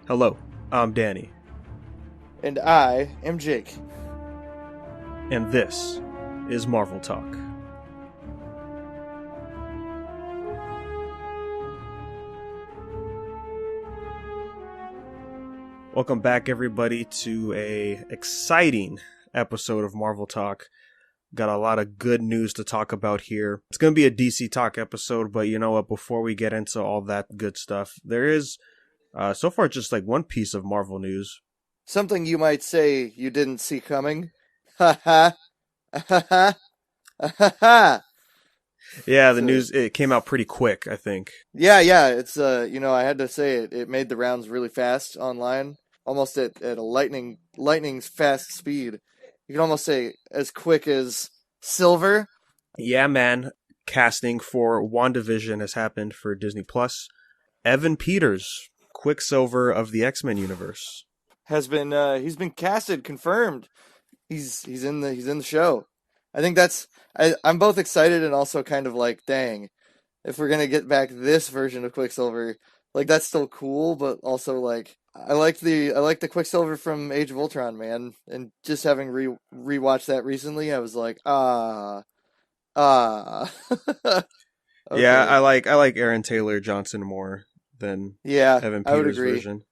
Hello, I'm Danny. And I am Jake. And this is Marvel Talk. Welcome back, everybody, to a exciting episode of Marvel Talk. Got a lot of good news to talk about here. It's going to be a DC Talk episode, but you know what? Before we get into all that good stuff, there is, so far, just like one piece of Marvel news. Something you might say you didn't see coming. Ha ha. Ha ha. Ha ha. Yeah, the news, it came out pretty quick, I think. Yeah, it's, I had to say it made the rounds really fast online. Almost at a lightning's fast speed. You can almost say as quick as silver. Yeah, man. Casting for WandaVision has happened for Disney+. Evan Peters, Quicksilver of the X-Men universe, has been he's been casted, confirmed. He's in the show. I think I'm both excited and also kind of like, dang, if we're gonna get back this version of Quicksilver, like that's still cool, but also like I like the Quicksilver from Age of Ultron, man. And just having rewatched that recently, I was like, okay. Yeah, I like Aaron Taylor Johnson more than Evan Peters' I would agree. version.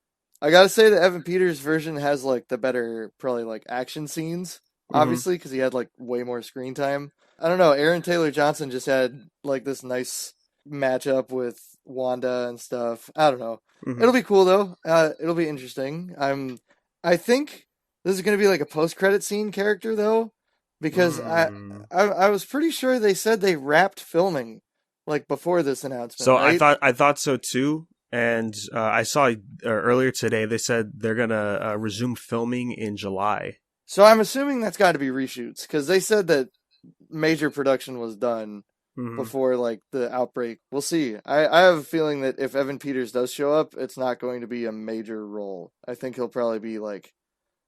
I gotta say that Evan Peters' version has like the better, probably like action scenes, obviously, because he had like way more screen time. I don't know. Aaron Taylor Johnson just had like this nice matchup with Wanda and stuff. I don't know. It'll be cool though. It'll be interesting. I think this is gonna be like a post-credit scene character though, because I was pretty sure they said they wrapped filming like before this announcement. So right? I thought so too. And I saw earlier today they said they're gonna resume filming in July. So I'm assuming that's got to be reshoots because they said that major production was done before like the outbreak. We'll see. I have a feeling that if Evan Peters does show up, it's not going to be a major role. I think he'll probably be like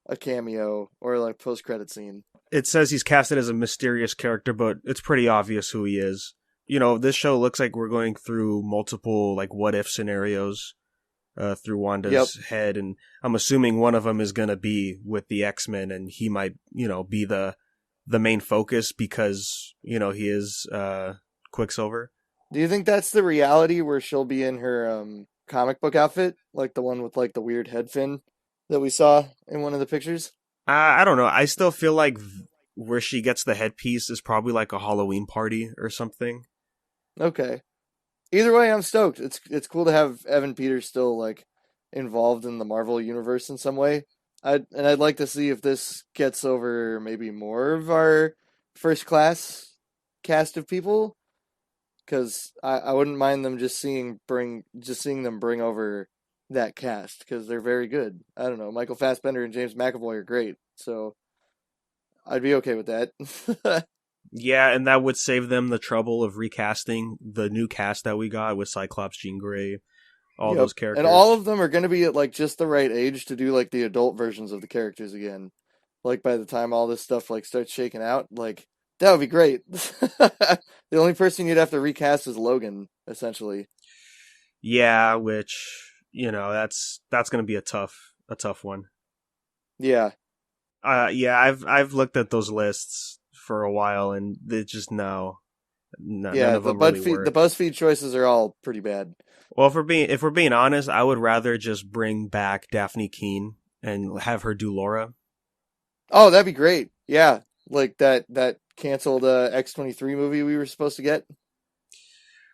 a cameo or like post-credit scene. It says he's casted as a mysterious character, but it's pretty obvious who he is. You know, this show looks like we're going through multiple like what if scenarios through Wanda's head, and I'm assuming one of them is going to be with the X-Men, and he might, be the main focus because, he is Quicksilver. Do you think that's the reality where she'll be in her comic book outfit, like the one with like the weird head fin that we saw in one of the pictures? I don't know. I still feel like where she gets the headpiece is probably like a Halloween party or something. Okay. Either way, I'm stoked. It's cool to have Evan Peters still like involved in the Marvel universe in some way. I'd like to see if this gets over maybe more of our first class cast of people, because I wouldn't mind them just seeing them bring over that cast because they're very good. I don't know, Michael Fassbender and James McAvoy are great, so I'd be okay with that. Yeah, and that would save them the trouble of recasting the new cast that we got with Cyclops, Jean Grey, all those characters. And all of them are going to be at like just the right age to do like the adult versions of the characters again. Like by the time all this stuff like starts shaking out, like that would be great. The only person you'd have to recast is Logan, essentially. Yeah, which, that's going to be a tough one. Yeah. I've looked at those lists for a while, and they just none of them really work. The BuzzFeed choices are all pretty bad. Well, if we're being honest, I would rather just bring back Daphne Keane and have her do Laura. Oh, that'd be great. Yeah, like that canceled X-23 movie we were supposed to get.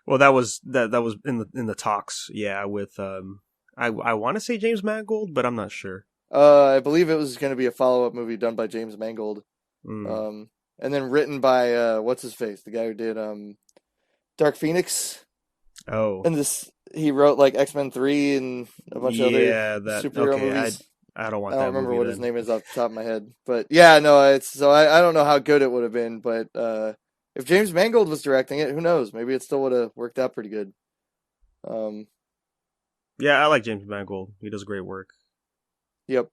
Well, that was in the talks. Yeah, with I want to say James Mangold, but I'm not sure. I believe it was going to be a follow-up movie done by James Mangold. And then written by what's his face, the guy who did Dark Phoenix. Oh, and he wrote like X-Men 3 and a bunch of other superhero movies. I don't want. I don't remember movie what then. his name is off the top of my head, but yeah, no, I don't know how good it would have been, but if James Mangold was directing it, who knows? Maybe it still would have worked out pretty good. Yeah, I like James Mangold. He does great work. Yep.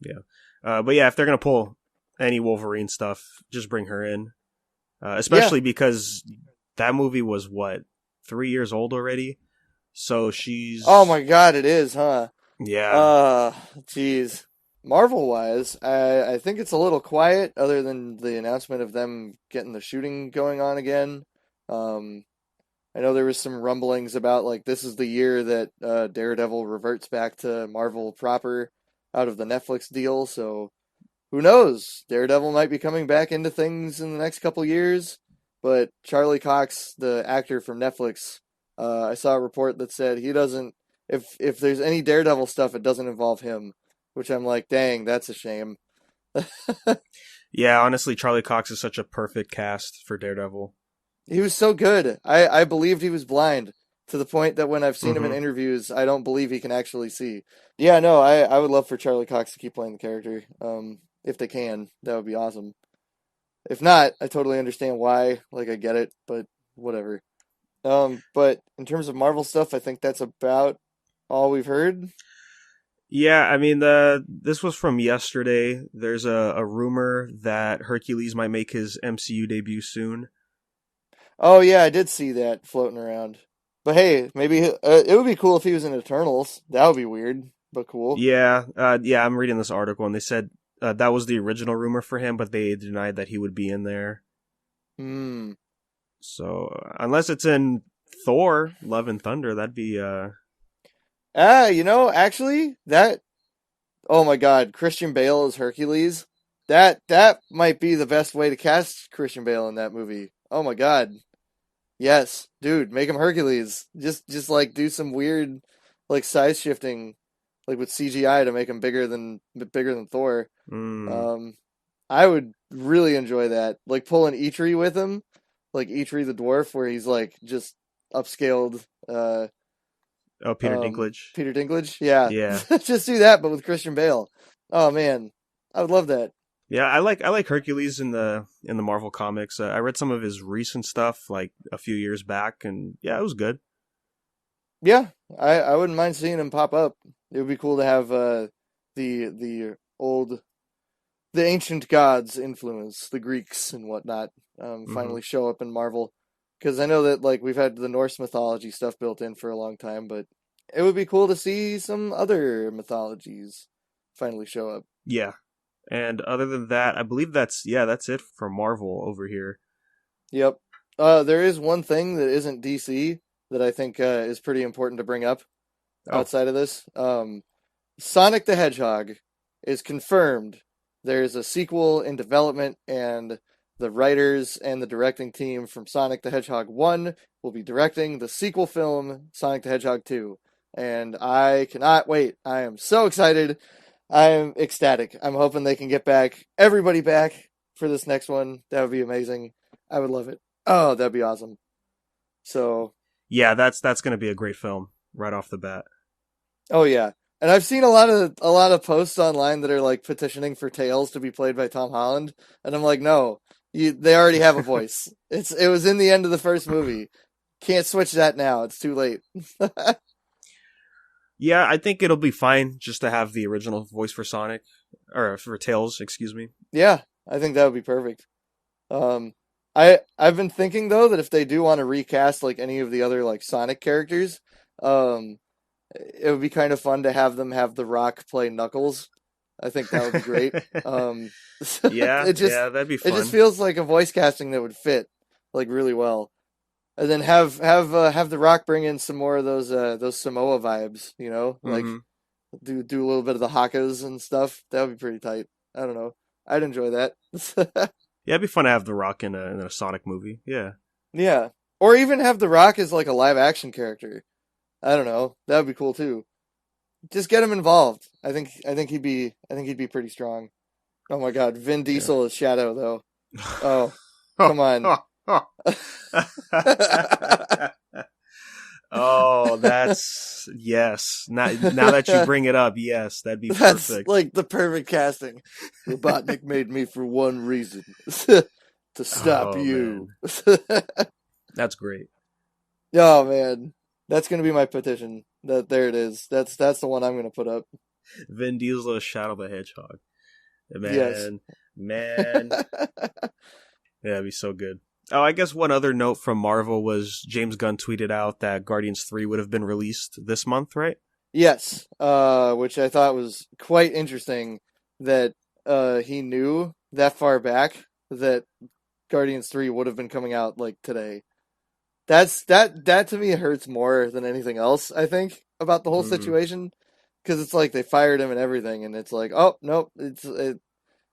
Yeah, but yeah, if they're gonna pull any Wolverine stuff, just bring her in. Especially because that movie was 3 years old already, so she's. Oh my God, it is, huh? Yeah. Geez. Marvel-wise, I think it's a little quiet, other than the announcement of them getting the shooting going on again. Um, I know there was some rumblings about like this is the year that Daredevil reverts back to Marvel proper out of the Netflix deal. So who knows? Daredevil might be coming back into things in the next couple years. But Charlie Cox, the actor from Netflix, I saw a report that said he doesn't. If there's any Daredevil stuff, it doesn't involve him. Which I'm like, dang, that's a shame. Yeah, honestly, Charlie Cox is such a perfect cast for Daredevil. He was so good. I believed he was blind to the point that when I've seen him in Mm-hmm. interviews, I don't believe he can actually see. Yeah, no, I would love for Charlie Cox to keep playing the character. If they can, that would be awesome. If not, I totally understand why. Like I get it, but whatever. But in terms of Marvel stuff, I think that's about all we've heard. Yeah, I mean, this was from yesterday. There's a rumor that Hercules might make his MCU debut soon. Oh yeah, I did see that floating around. But hey, maybe it would be cool if he was in Eternals. That would be weird, but cool. Yeah, I'm reading this article, and they said that was the original rumor for him, but they denied that he would be in there. Hmm. So unless it's in Thor: Love and Thunder, that'd be Actually, that oh my God, Christian Bale as Hercules. That might be the best way to cast Christian Bale in that movie. Oh my God. Yes, dude, make him Hercules. Just like do some weird like size shifting like with CGI to make him bigger than Thor. mm, Um I would really enjoy that. Like pulling Eitri with him, like Eitri the dwarf where he's like just upscaled oh, Peter Dinklage. Peter Dinklage. Yeah. Yeah. Just do that but with Christian Bale. Oh man. I would love that. Yeah, I like Hercules in the Marvel comics. I read some of his recent stuff like a few years back, and yeah, it was good. Yeah, I wouldn't mind seeing him pop up. It would be cool to have the old the ancient gods influence, the Greeks and whatnot, Hmm. finally show up in Marvel. Because I know that like we've had the Norse mythology stuff built in for a long time, but it would be cool to see some other mythologies finally show up. Yeah, and other than that, I believe that's it for Marvel over here. Yep. There is one thing that isn't DC that I think is pretty important to bring up Oh, outside of this. Sonic the Hedgehog is confirmed. There's a sequel in development, and the writers and the directing team from Sonic the Hedgehog 1 will be directing the sequel film, Sonic the Hedgehog 2. And I cannot wait. I am so excited. I am ecstatic. I'm hoping they can get everybody back for this next one. That would be amazing. I would love it. Oh, that'd be awesome. So, yeah, that's gonna be a great film right off the bat. oh yeah. And I've seen a lot of posts online that are like petitioning for Tails to be played by Tom Holland, and I'm like, no, they already have a voice. It was in the end of the first movie. Can't switch that now. It's too late. Yeah, I think it'll be fine just to have the original voice for Sonic or for Tails, excuse me. Yeah, I think that would be perfect. Um, I've been thinking though that if they do want to recast like any of the other like Sonic characters, um, it would be kind of fun to have them have The Rock play Knuckles. I think that would be great. Um, Yeah, yeah, that'd be it just fun. feels like a voice casting that would fit like really well. And then have The Rock bring in some more of those Samoa vibes, like Hmm. do a little bit of the hakas and stuff. That would be pretty tight. I don't know. I'd enjoy that. Yeah, it'd be fun to have The Rock in a Sonic movie. Yeah. Yeah. Or even have The Rock as like a live action character. I don't know. That would be cool too. Just get him involved. I think he'd be pretty strong. Oh my God, Vin Yeah. Diesel is Shadow though. Oh, come on. Oh, that's yes. Now that you bring it up, yes, that'd be That's perfect. like the perfect casting. Robotnik made me for one reason. To stop Oh you. man, that's great. Oh man. That's gonna be my petition. There it is. That's the one I'm gonna put up. Vin Diesel as Shadow the Hedgehog. Yes. Man, yeah, that'd be so good. Oh, I guess one other note from Marvel was James Gunn tweeted out that Guardians 3 would have been released this month, right? Yes, which I thought was quite interesting that he knew that far back that Guardians 3 would have been coming out like today. That to me hurts more than anything else, I think, about the whole Mm. situation, because it's like they fired him and everything, and it's like, oh nope,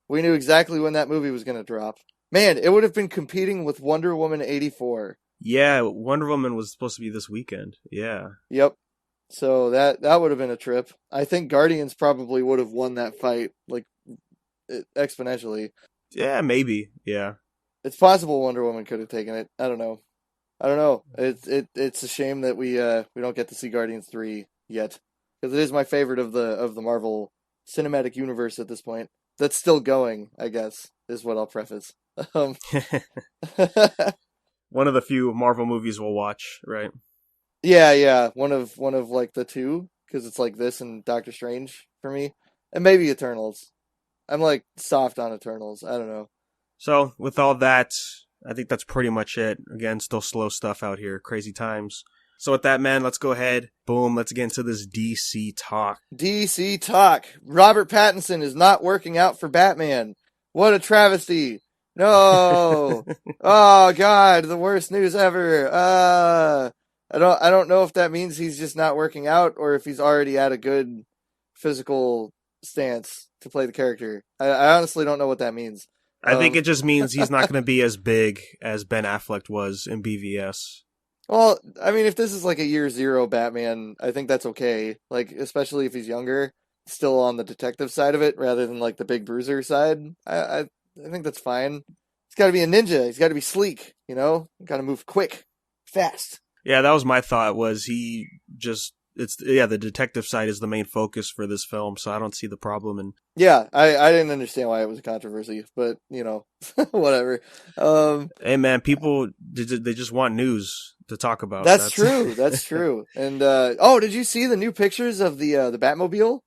we knew exactly when that movie was going to drop. Man, it would have been competing with Wonder Woman 84. Yeah, Wonder Woman was supposed to be this weekend. Yeah. Yep. So that would have been a trip. I think Guardians probably would have won that fight like exponentially. Yeah, maybe. Yeah. It's possible Wonder Woman could have taken it. I don't know. I don't know. It's a shame that we don't get to see Guardians 3 yet, because it is my favorite of the Marvel Cinematic Universe at this point. That's still going, I guess, is what I'll preface. Um, One of the few Marvel movies we'll watch, right? yeah. One of like the two, because it's like this and Doctor Strange for me, and maybe Eternals. I'm like soft on Eternals. I don't know. So, with all that, I think that's pretty much it. Again, still slow stuff out here. Crazy times. So, with that, man, let's go ahead. Boom, let's get into this DC talk. DC talk. Robert Pattinson is not working out for Batman. What a travesty. No. Oh God, the worst news ever. I don't know if that means he's just not working out or if he's already at a good physical stance to play the character. I honestly don't know what that means. I think it just means he's not going to be as big as Ben Affleck was in BVS. Well, I mean, if this is like a year zero Batman, I think that's okay. Like, especially if he's younger, still on the detective side of it rather than like the big bruiser side. I think that's fine. He's got to be a ninja. He's got to be sleek. Got to move quick, fast. Yeah, that was my thought. Was he just? The detective side is the main focus for this film, so I don't see the problem. And Yeah, I didn't understand why it was a controversy, but whatever. hey, man, people they just want news to talk about. That's true. That's true. And did you see the new pictures of the Batmobile?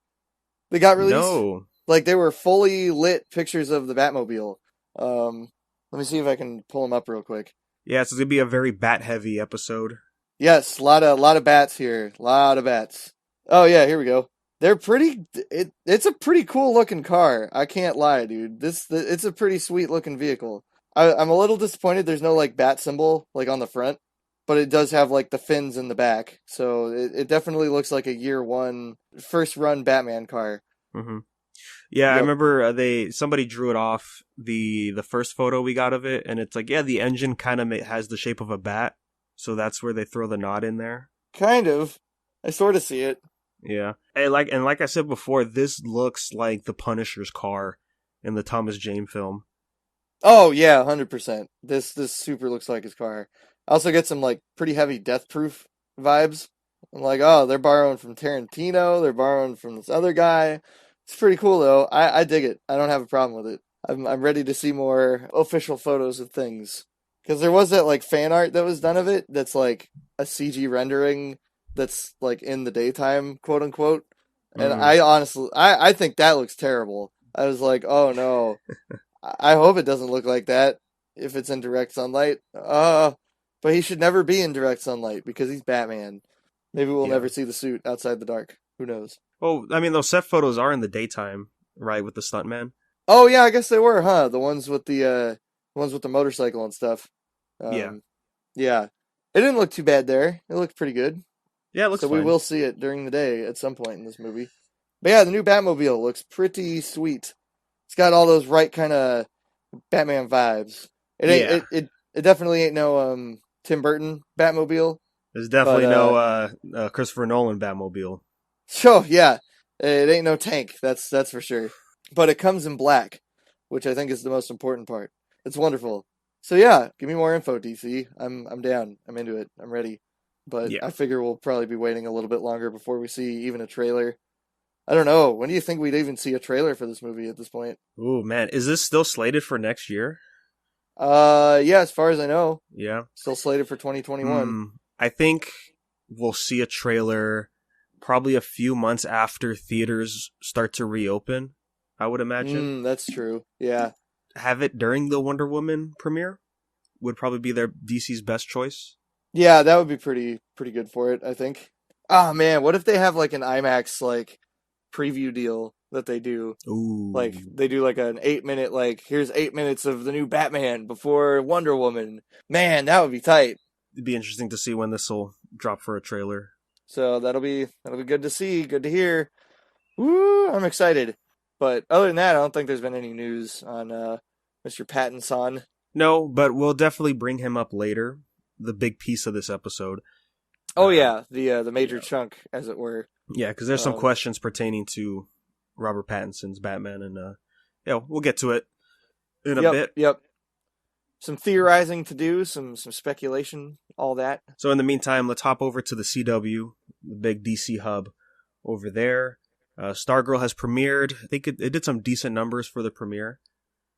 They got released. No. Like they were fully lit pictures of the Batmobile. Let me see if I can pull them up real quick. Yeah, it's gonna be a very bat heavy episode. Yes, a lot of bats here. A lot of bats. Oh yeah, here we go. They're pretty. It's a pretty cool looking car. I can't lie, dude. It's a pretty sweet looking vehicle. I'm a little disappointed there's no like bat symbol like on the front, but it does have like the fins in the back. So it definitely looks like a year one first run Batman car. Mm-hmm. Yeah, Yep. I remember somebody drew it off the first photo we got of it, and it's like, the engine kind of has the shape of a bat, so that's where they throw the nod in there. Kind of. I sort of see it. Yeah, and like I said before, this looks like the Punisher's car in the Thomas Jane film. Oh yeah, 100%. This super looks like his car. I also get some like pretty heavy Death Proof vibes. I'm like, oh, they're borrowing from Tarantino. They're borrowing from this other guy. It's pretty cool though. I dig it. I don't have a problem with it. I'm ready to see more official photos of things, because there was that like fan art that was done of it. That's like a CG rendering. That's like in the daytime, quote unquote. And I honestly, I think that looks terrible. I was like, oh no. I hope it doesn't look like that if it's in direct sunlight. But he should never be in direct sunlight because he's Batman. Maybe we'll never see the suit outside the dark. Who knows? Well, I mean, those set photos are in the daytime, right, with the stuntman? Oh yeah, I guess they were, huh? The ones with the motorcycle and stuff. Yeah. Yeah. It didn't look too bad there. It looked pretty good. Yeah, it looks so fine. We will see it during the day at some point in this movie. But yeah, the new Batmobile looks pretty sweet. It's got all those right kind of Batman vibes. It ain't. It definitely ain't no Tim Burton Batmobile. There's definitely no Christopher Nolan Batmobile. Sure, yeah, it ain't no tank. That's for sure. But it comes in black, which I think is the most important part. It's wonderful. So yeah, give me more info, DC. I'm down. I'm into it. I'm ready. But I figure we'll probably be waiting a little bit longer before we see even a trailer. I don't know. When do you think we'd even see a trailer for this movie at this point? Ooh, man. Is this still slated for next year? Yeah, as far as I know. Yeah. Still slated for 2021. I think we'll see a trailer probably a few months after theaters start to reopen, I would imagine. That's true. Yeah. Have it during the Wonder Woman premiere would probably be DC's best choice. Yeah, that would be pretty good for it, I think. Oh man, what if they have like an IMAX like preview deal that they do? Ooh. Like they do like an 8-minute like here's 8 minutes of the new Batman before Wonder Woman. Man, that would be tight. It'd be interesting to see when this will drop for a trailer. So that'll be good to see, good to hear. Woo, I'm excited. But other than that, I don't think there's been any news on Mr. Pattinson. No, but we'll definitely bring him up later. The big piece of this episode. Oh yeah, the major chunk, as it were. Yeah, because there's some questions pertaining to Robert Pattinson's Batman, and we'll get to it in a bit. Yep. Some theorizing to do, some speculation, all that. So in the meantime, let's hop over to the CW, the big DC hub over there. Stargirl has premiered. I think it did some decent numbers for the premiere.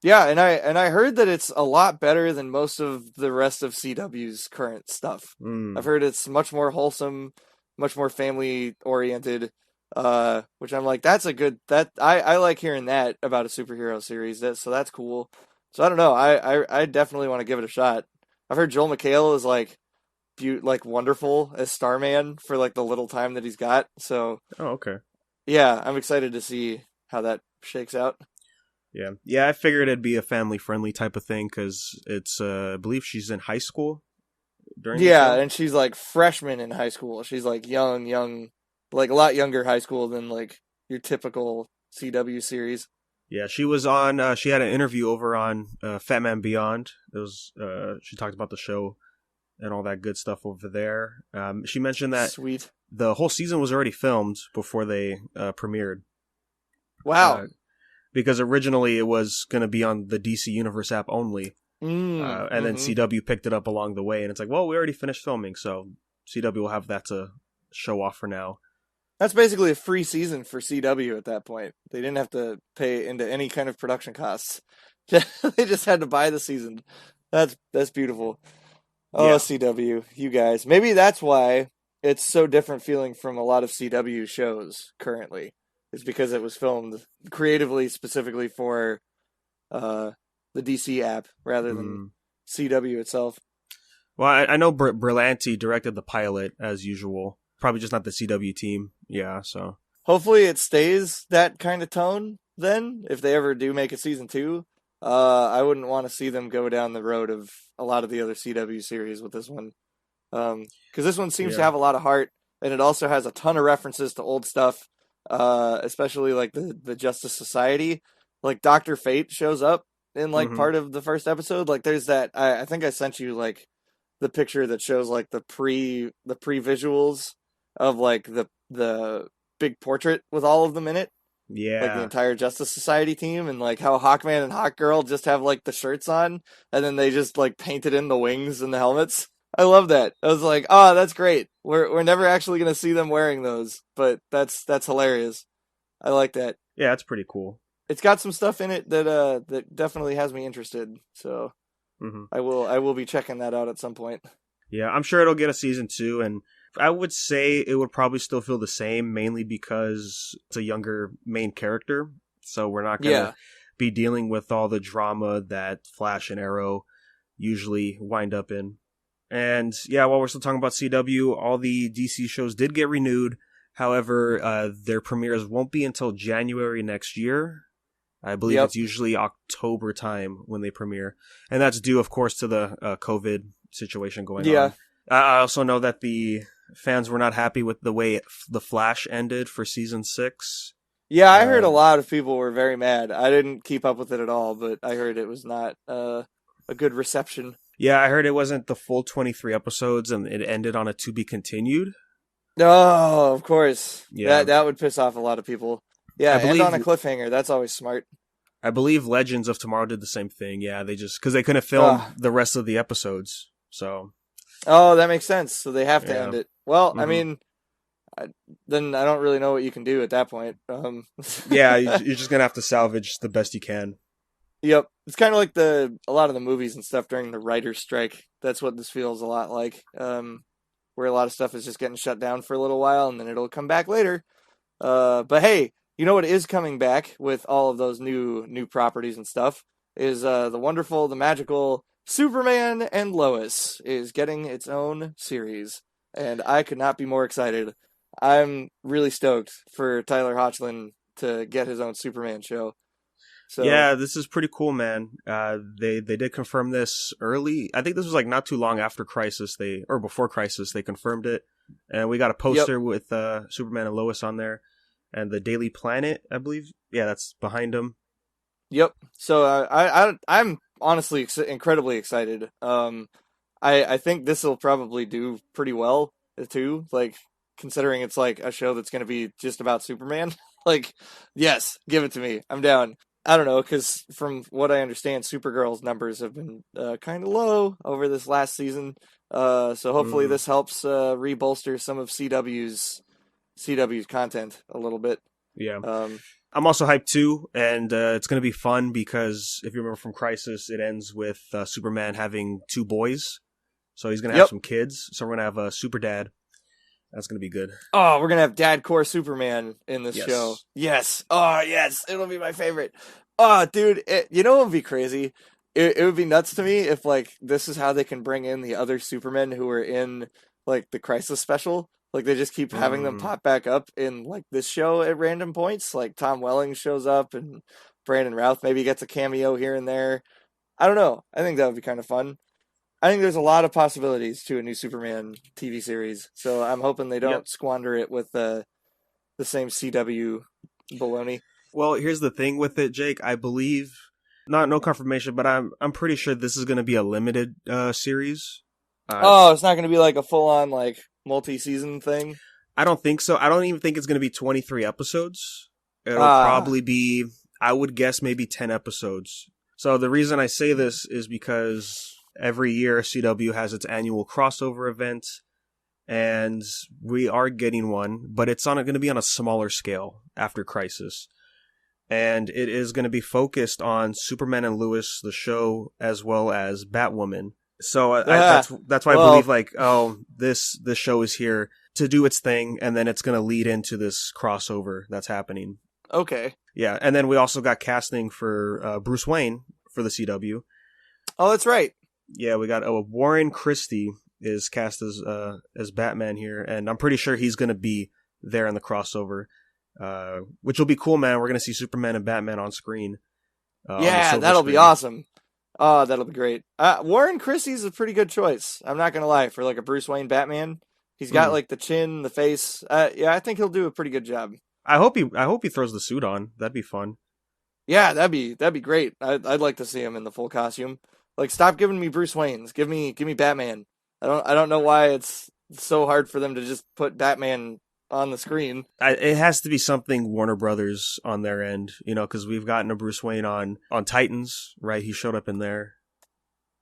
Yeah, and I heard that it's a lot better than most of the rest of CW's current stuff. I've heard it's much more wholesome, much more family oriented, which I'm like, that's a good, that I like hearing that about a superhero series. So that's cool. So I don't know. I definitely want to give it a shot. I've heard Joel McHale is like wonderful as Starman for like the little time that he's got. So okay. Yeah, I'm excited to see how that shakes out. Yeah. I figured it'd be a family friendly type of thing because it's I believe she's in high school during. Yeah, and she's like freshman in high school. She's like young, like a lot younger high school than like your typical CW series. Yeah, she was on. She had an interview over on Fat Man Beyond. It was. She talked about the show and all that good stuff over there. She mentioned that Sweet. The whole season was already filmed before they premiered. Wow. Because originally it was going to be on the DC Universe app only, and then CW picked it up along the way, and it's like, well, we already finished filming, so CW will have that to show off for now. That's basically a free season for CW at that point. They didn't have to pay into any kind of production costs. They just had to buy the season. That's beautiful. Oh, yeah. CW, you guys. Maybe that's why it's so different feeling from a lot of CW shows currently. It's because it was filmed creatively, specifically for the DC app rather than CW itself. Well, I know Berlanti directed the pilot as usual. Probably just not the CW team. Yeah, so hopefully it stays that kind of tone. Then, if they ever do make a season 2, I wouldn't want to see them go down the road of a lot of the other CW series with this one, because this one seems to have a lot of heart, and it also has a ton of references to old stuff. Especially like the Justice Society, like Dr. Fate shows up in like part of the first episode. Like there's that, I think I sent you like the picture that shows like the pre visuals of like the big portrait with all of them in it. Yeah. Like the entire Justice Society team, and like how Hawkman and Hawkgirl just have like the shirts on and then they just like painted in the wings and the helmets. I love that. I was like, oh, that's great. We're never actually going to see them wearing those, but that's hilarious. I like that. Yeah, that's pretty cool. It's got some stuff in it that definitely has me interested. So I will be checking that out at some point. Yeah, I'm sure it'll get a season 2, and I would say it would probably still feel the same, mainly because it's a younger main character. So we're not going to be dealing with all the drama that Flash and Arrow usually wind up in. And yeah, while we're still talking about CW, all the DC shows did get renewed. However, their premieres won't be until January next year. I believe it's usually October time when they premiere. And that's due, of course, to the COVID situation going on. I also know that the fans were not happy with the way The Flash ended for season 6. Yeah, I heard a lot of people were very mad. I didn't keep up with it at all, but I heard it was not a good reception. Yeah, I heard it wasn't the full 23 episodes, and it ended on a to be continued. Oh, of course. Yeah. That would piss off a lot of people. Yeah, end on a cliffhanger. That's always smart. I believe Legends of Tomorrow did the same thing. Yeah, they just, because they couldn't film the rest of the episodes. So. Oh, that makes sense. So they have to end it. Well, I mean, then I don't really know what you can do at that point. Yeah, you're just going to have to salvage the best you can. Yep. It's kind of like a lot of the movies and stuff during the writer's strike. That's what this feels a lot like. Where a lot of stuff is just getting shut down for a little while and then it'll come back later. But hey, you know what is coming back with all of those new properties and stuff is the wonderful, the magical Superman and Lois is getting its own series. And I could not be more excited. I'm really stoked for Tyler Hoechlin to get his own Superman show. So Yeah, this is pretty cool, man. They did confirm this early. I think this was like not too long after Crisis, or before Crisis, they confirmed it, and we got a yep, poster with Superman and Lois on there, and the Daily Planet, I believe. Yeah, that's behind them. yep. So I'm honestly incredibly excited. I think this will probably do pretty well too. Like considering it's like a show that's going to be just about Superman. Like, yes, give it to me. I'm down. I don't know, because from what I understand, Supergirl's numbers have been kind of low over this last season. So hopefully Mm, this helps re-bolster some of CW's content a little bit. yeah. Um, I'm also hyped too, and it's going to be fun because if you remember from Crisis, it ends with Superman having two boys. So he's going to have yep. some kids. So we're going to have a super dad. That's going to be good. Oh, we're gonna have Dad Core Superman in this show. Yes. Yes. Oh, yes. It'll be my favorite. Oh, dude. You know what would be crazy? It would be nuts to me if like this is how they can bring in the other Supermen who were in like the Crisis special. Like they just keep having them Mm, pop back up in like this show at random points. Like Tom Welling shows up and Brandon Routh maybe gets a cameo here and there. I don't know. I think that would be kind of fun. I think there's a lot of possibilities to a new Superman TV series, so I'm hoping they yep. don't squander it with the same CW baloney. Well, here's the thing with it, Jake. I believe, not no confirmation, but I'm pretty sure this is going to be a limited series. Oh, it's not going to be like a full on like multi-season thing. I don't think so. I don't even think it's going to be 23 episodes. It'll Ah, probably be, I would guess, maybe 10 episodes. So the reason I say this is because every year CW has its annual crossover event, and we are getting one, but it's on going to be on a smaller scale after Crisis. And it is going to be focused on Superman and Lois, the show, as well as Batwoman. So ah. that's why I believe Well, like, oh, this show is here to do its thing, and then it's going to lead into this crossover that's happening. okay. Yeah, and then we also got casting for Bruce Wayne for the CW. Oh, that's right. Yeah, we got Warren Christie is cast as Batman here, and I'm pretty sure he's going to be there in the crossover. Which will be cool, man. We're gonna see Superman and Batman on screen on the Yeah, silver that'll be screen. awesome. Oh, that'll be great. Warren Christie's a pretty good choice. I'm not gonna lie for like a Bruce Wayne Batman. He's got Mm. like the chin, the face. Yeah, I think he'll do a pretty good job. I hope he throws the suit on. That'd be fun. Yeah, that'd be great. I'd like to see him in the full costume. Like, stop giving me Bruce Wayne's. Give me Batman. I don't know why it's so hard for them to just put Batman on the screen. It has to be something Warner Brothers on their end, because we've gotten a Bruce Wayne on Titans, right? He showed up in there.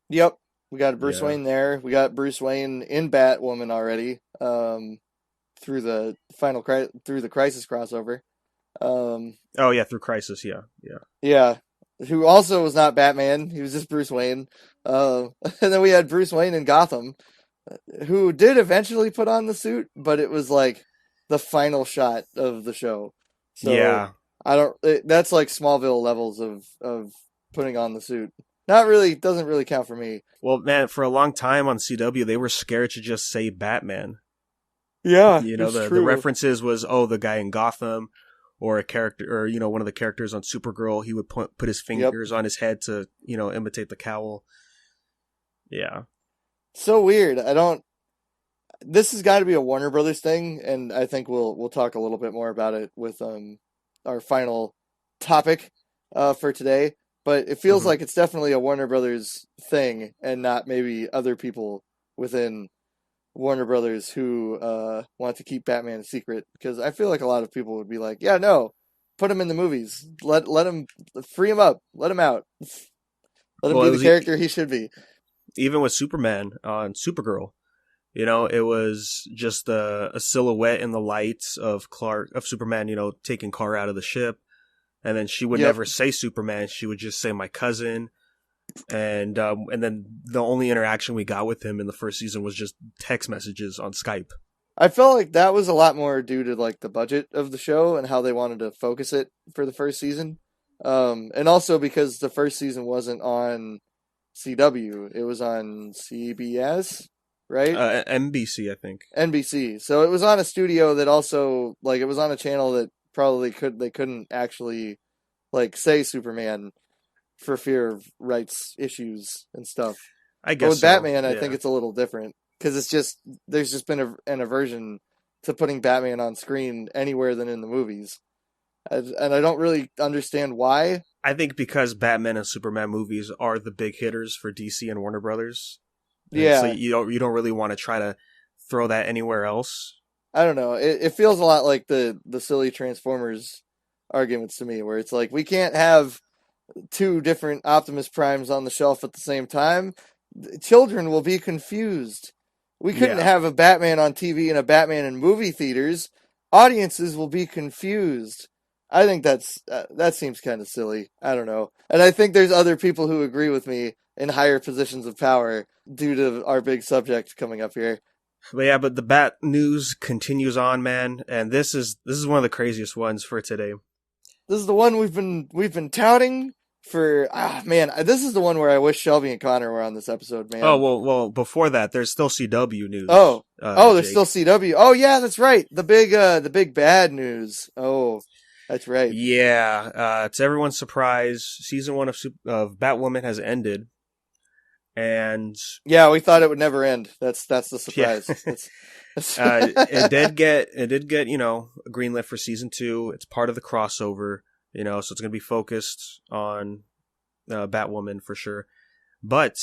Yep, we got Bruce Yeah. Wayne there. We got Bruce Wayne in Batwoman already. Through through the Crisis crossover. Um, Oh yeah, through Crisis. Yeah, yeah. yeah, who also was not Batman. He was just Bruce Wayne. And then we had Bruce Wayne in Gotham, who did eventually put on the suit, but it was like the final shot of the show. So Yeah. I don't. That's like Smallville levels of putting on the suit. Not really. Doesn't really count for me. Well, man, for a long time on CW, they were scared to just say Batman. Yeah, it's The true. references was, oh, the guy in Gotham, or a character, or one of the characters on Supergirl. He would put his Yep. fingers on his head to imitate the cowl. Yeah. So weird. I don't. This has got to be a Warner Brothers thing, and I think we'll talk a little bit more about it with our final topic for today. But it feels Hmm. like it's definitely a Warner Brothers thing, and not maybe other people within Warner Brothers who want to keep Batman a secret. Because I feel like a lot of people would be like, "Yeah, no, put him in the movies. Let him free him up. Let him out. Let him Well, be it the was character he should be." even with Superman on Supergirl. It was just a silhouette in the lights of Superman, taking Kara out of the ship. And then she would Yep. never say Superman. She would just say my cousin. And then the only interaction we got with him in the first season was just text messages on Skype. I felt like that was a lot more due to like the budget of the show and how they wanted to focus it for the first season. And also because the first season wasn't on CW, it was on CBS. right? NBC, I think. NBC. So it was on a studio that also, like, it was on a channel that probably they couldn't actually, like, say Superman for fear of rights issues and stuff. I But guess with so. Batman, I Yeah. think it's a little different because there's just been an aversion to putting Batman on screen anywhere than in the movies, and I don't really understand why. I think because Batman and Superman movies are the big hitters for DC and Warner Brothers, and so Yeah, you don't really want to try to throw that anywhere else. I don't know. It feels a lot like the silly Transformers arguments to me, where it's like we can't have two different Optimus Primes on the shelf at the same time. Children will be confused. We couldn't Yeah. have a Batman on TV and a Batman in movie theaters. Audiences will be confused. I think that seems kind of silly. I don't know. And I think there's other people who agree with me in higher positions of power due to our big subject coming up here. But yeah, but the Bat news continues on, man, and this is one of the craziest ones for today. This is the one we've been touting for. Man, this is the one where I wish Shelby and Connor were on this episode, man. Oh well. Before that, there's still CW news. There's Jake. still CW. Oh yeah, that's right. The big bad news. Oh, that's right. Yeah. To everyone's surprise, season 1 of Batwoman has ended, and yeah, we thought it would never end. That's the surprise. Yeah. It did get a greenlit for season 2. It's part of the crossover, so it's gonna be focused on Batwoman for sure. But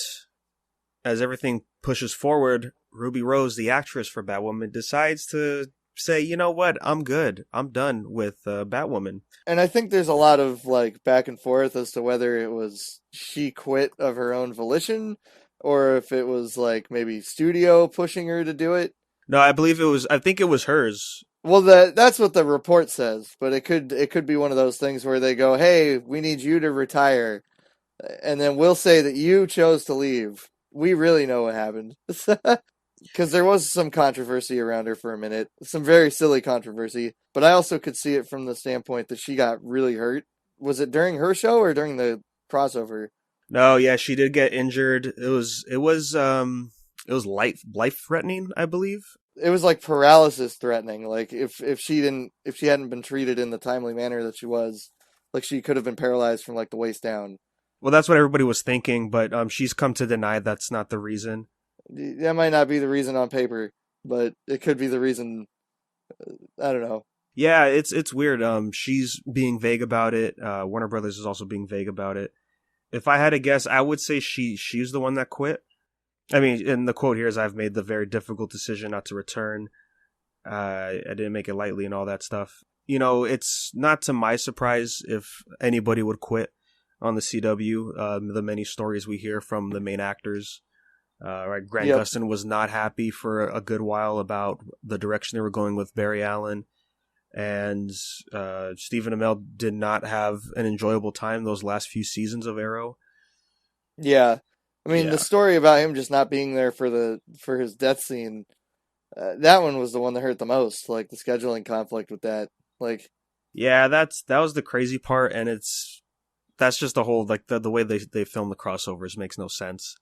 as everything pushes forward, Ruby Rose, the actress for Batwoman, decides to say, you know what, I'm good. I'm done with Batwoman. And I think there's a lot of like back and forth as to whether it was she quit of her own volition or if it was like maybe studio pushing her to do it. No, I think it was hers. Well, that's what the report says, but it could be one of those things where they go, "Hey, we need you to retire." And then we'll say that you chose to leave. We really know what happened. Because there was some controversy around her for a minute. Some very silly controversy. But I also could see it from the standpoint that she got really hurt. Was it during her show or during the crossover? No, yeah, she did get injured. It was life threatening, I believe. It was like paralysis threatening. Like if she hadn't been treated in the timely manner that she was, like she could have been paralyzed from like the waist down. Well, that's what everybody was thinking, but she's come to deny that's not the reason. That might not be the reason on paper, but it could be the reason. I don't know. Yeah, it's weird. She's being vague about it. Warner Brothers is also being vague about it. If I had to guess, I would say she's the one that quit. I mean, in the quote here is, "I've made the very difficult decision not to return. I didn't make it lightly," and all that stuff. It's not to my surprise if anybody would quit on the CW. The many stories we hear from the main actors. Right, Grant Gustin was not happy for a good while about the direction they were going with Barry Allen, and Stephen Amell did not have an enjoyable time those last few seasons of Arrow. Yeah, I mean the story about him just not being there for his death scene, that one was the one that hurt the most. Like the scheduling conflict with that. Like, yeah, that was the crazy part, and that's just the whole like the way they film the crossovers makes no sense.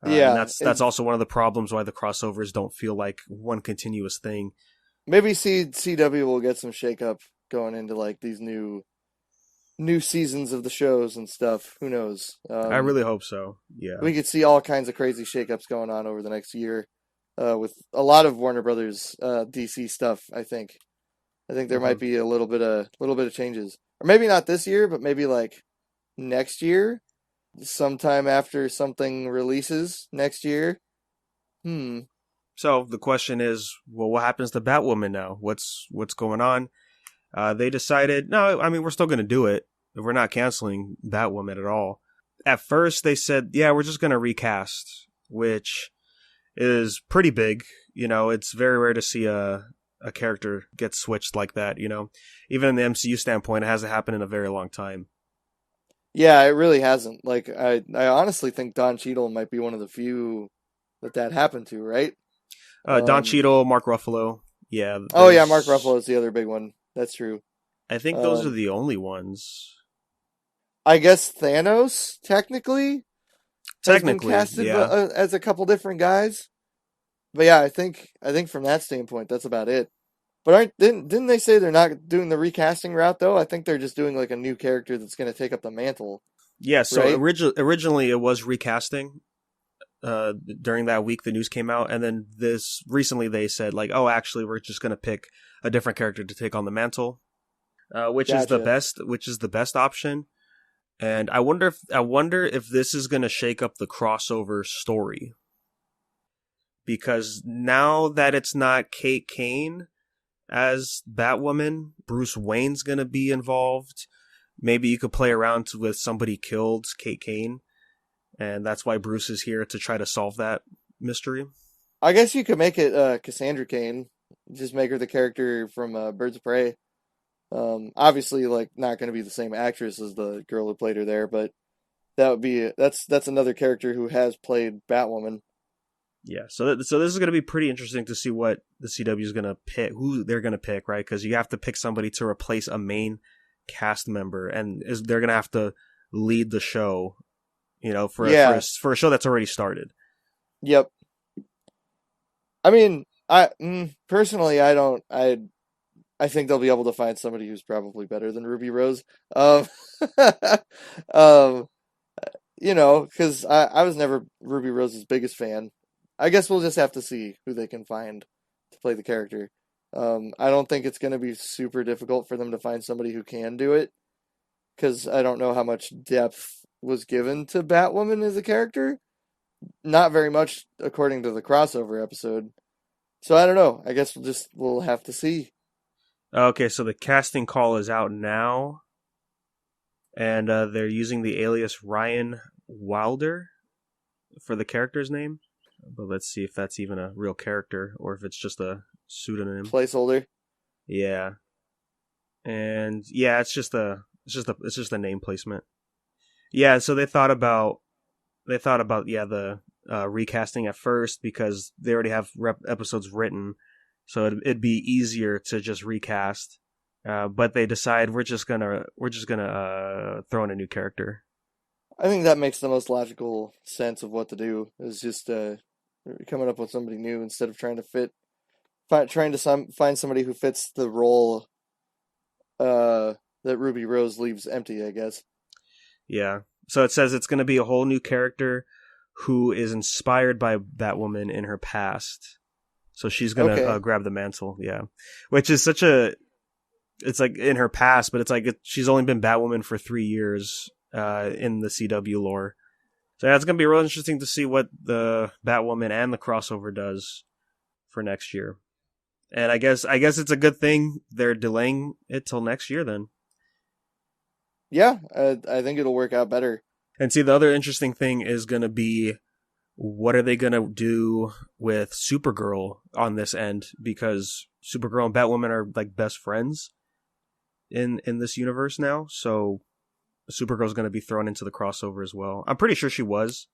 Yeah, and that's also one of the problems why the crossovers don't feel like one continuous thing. Maybe CW will get some shakeup going into like these new seasons of the shows and stuff. Who knows? I really hope so. Yeah, we could see all kinds of crazy shakeups going on over the next year with a lot of Warner Brothers DC stuff. I think there might be a little bit of changes, or maybe not this year, but maybe like next year. Sometime after something releases next year. So the question is, well, what happens to Batwoman now? What's going on? They decided, no, I mean, we're still going to do it. We're not canceling Batwoman at all. At first, they said, yeah, we're just going to recast, which is pretty big. It's very rare to see a character get switched like that. Even in the MCU standpoint, it hasn't happened in a very long time. Yeah, it really hasn't. Like, I honestly think Don Cheadle might be one of the few that happened to, right? Don Cheadle, Mark Ruffalo. Yeah. Oh, yeah, Mark Ruffalo is the other big one. That's true. I think those are the only ones. I guess Thanos, technically has been casted yeah. as a couple different guys. But yeah, I think from that standpoint, that's about it. But didn't they say they're not doing the recasting route though? I think they're just doing like a new character that's going to take up the mantle, Yeah, so right? originally it was recasting. During that week, the news came out, and then this recently they said like, oh, actually, we're just gonna pick a different character to take on the mantle, which is Gotcha. the best option. And I wonder if this is gonna shake up the crossover story, because now that it's not Kate Kane as Batwoman, Bruce Wayne's gonna be involved. Maybe you could play around with somebody killed Kate Kane, and that's why Bruce is here to try to solve that mystery. I guess you could make it Cassandra Cain, just make her the character from Birds of Prey. Obviously, like not going to be the same actress as the girl who played her there, but that's another character who has played Batwoman. Yeah, so this is going to be pretty interesting to see what the CW is going to pick, who they're going to pick, right? Because you have to pick somebody to replace a main cast member, and they're going to have to lead the show, Yeah. for a show that's already started. Yep. I mean, personally, I don't. I think they'll be able to find somebody who's probably better than Ruby Rose. Um, um, because I was never Ruby Rose's biggest fan. I guess we'll just have to see who they can find to play the character. I don't think it's going to be super difficult for them to find somebody who can do it, because I don't know how much depth was given to Batwoman as a character. Not very much, according to the crossover episode. So I don't know. I guess we'll have to see. Okay, so the casting call is out now, and they're using the alias Ryan Wilder for the character's name. But let's see if that's even a real character or if it's just a pseudonym. Placeholder. Yeah, and yeah, it's just a name placement. Yeah, so they thought about the recasting at first because they already have episodes written, so it'd be easier to just recast. But they decide we're just gonna throw in a new character. I think that makes the most logical sense of what to do, is just coming up with somebody new instead of trying to find somebody who fits the role that Ruby Rose leaves empty, I guess. Yeah. So it says it's going to be a whole new character who is inspired by Batwoman in her past. So she's going to grab the mantle. Yeah. Which is it's like in her past, but it's like she's only been Batwoman for 3 years in the CW lore. So yeah, it's going to be real interesting to see what the Batwoman and the crossover does for next year. And I guess it's a good thing they're delaying it till next year then. Yeah, I think it'll work out better. And see, the other interesting thing is going to be, what are they going to do with Supergirl on this end? Because Supergirl and Batwoman are like best friends in this universe now. So Supergirl's going to be thrown into the crossover as well. I'm pretty sure she was.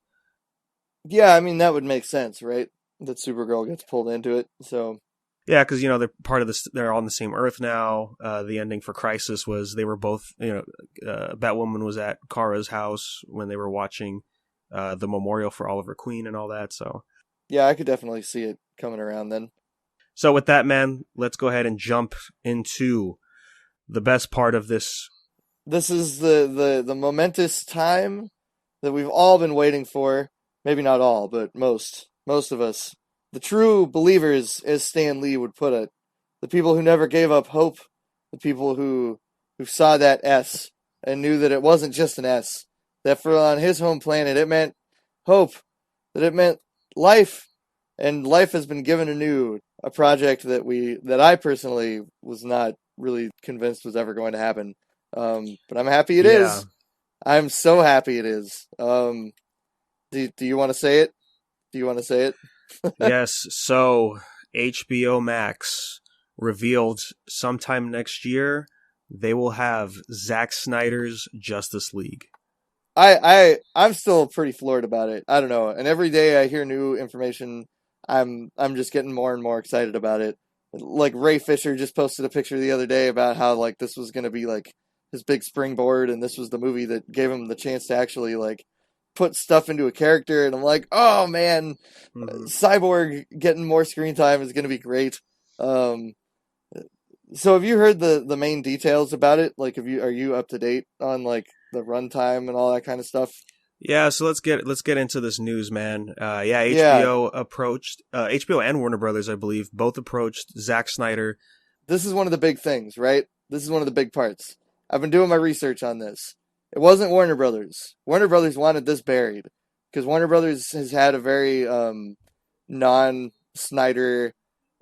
Yeah, I mean, that would make sense, right? That Supergirl gets pulled into it. So yeah, because they're part of this. They're on the same Earth now. The ending for Crisis was they were both. Batwoman was at Kara's house when they were watching the memorial for Oliver Queen and all that. So yeah, I could definitely see it coming around then. So with that, man, let's go ahead and jump into the best part of this. This is the momentous time that we've all been waiting for. Maybe not all, but most of us. The true believers, as Stan Lee would put it. The people who never gave up hope. The people who saw that S and knew that it wasn't just an S. That for on his home planet it meant hope. That it meant life. And life has been given anew. A project that I personally was not really convinced was ever going to happen. But I'm happy it is. I'm so happy it is. Do you want to say it? Do you want to say it? Yes. So HBO Max revealed sometime next year they will have Zack Snyder's Justice League. I'm still pretty floored about it. I don't know. And every day I hear new information, I'm just getting more and more excited about it. Like Ray Fisher just posted a picture the other day about how like this was going to be like his big springboard, and this was the movie that gave him the chance to actually like put stuff into a character, and I'm like, oh man, Cyborg getting more screen time is going to be great. So have you heard the main details about it? Like, are you up to date on like the runtime and all that kind of stuff? Yeah, so let's get into this news, man. Yeah, Yeah, HBO approached HBO and Warner Brothers, I believe, both approached Zack Snyder. this is one of the big things, right? This is one of the big parts. I've been doing my research on this. It wasn't Warner Brothers. Warner Brothers wanted this buried because Warner Brothers has had a very non-Snyder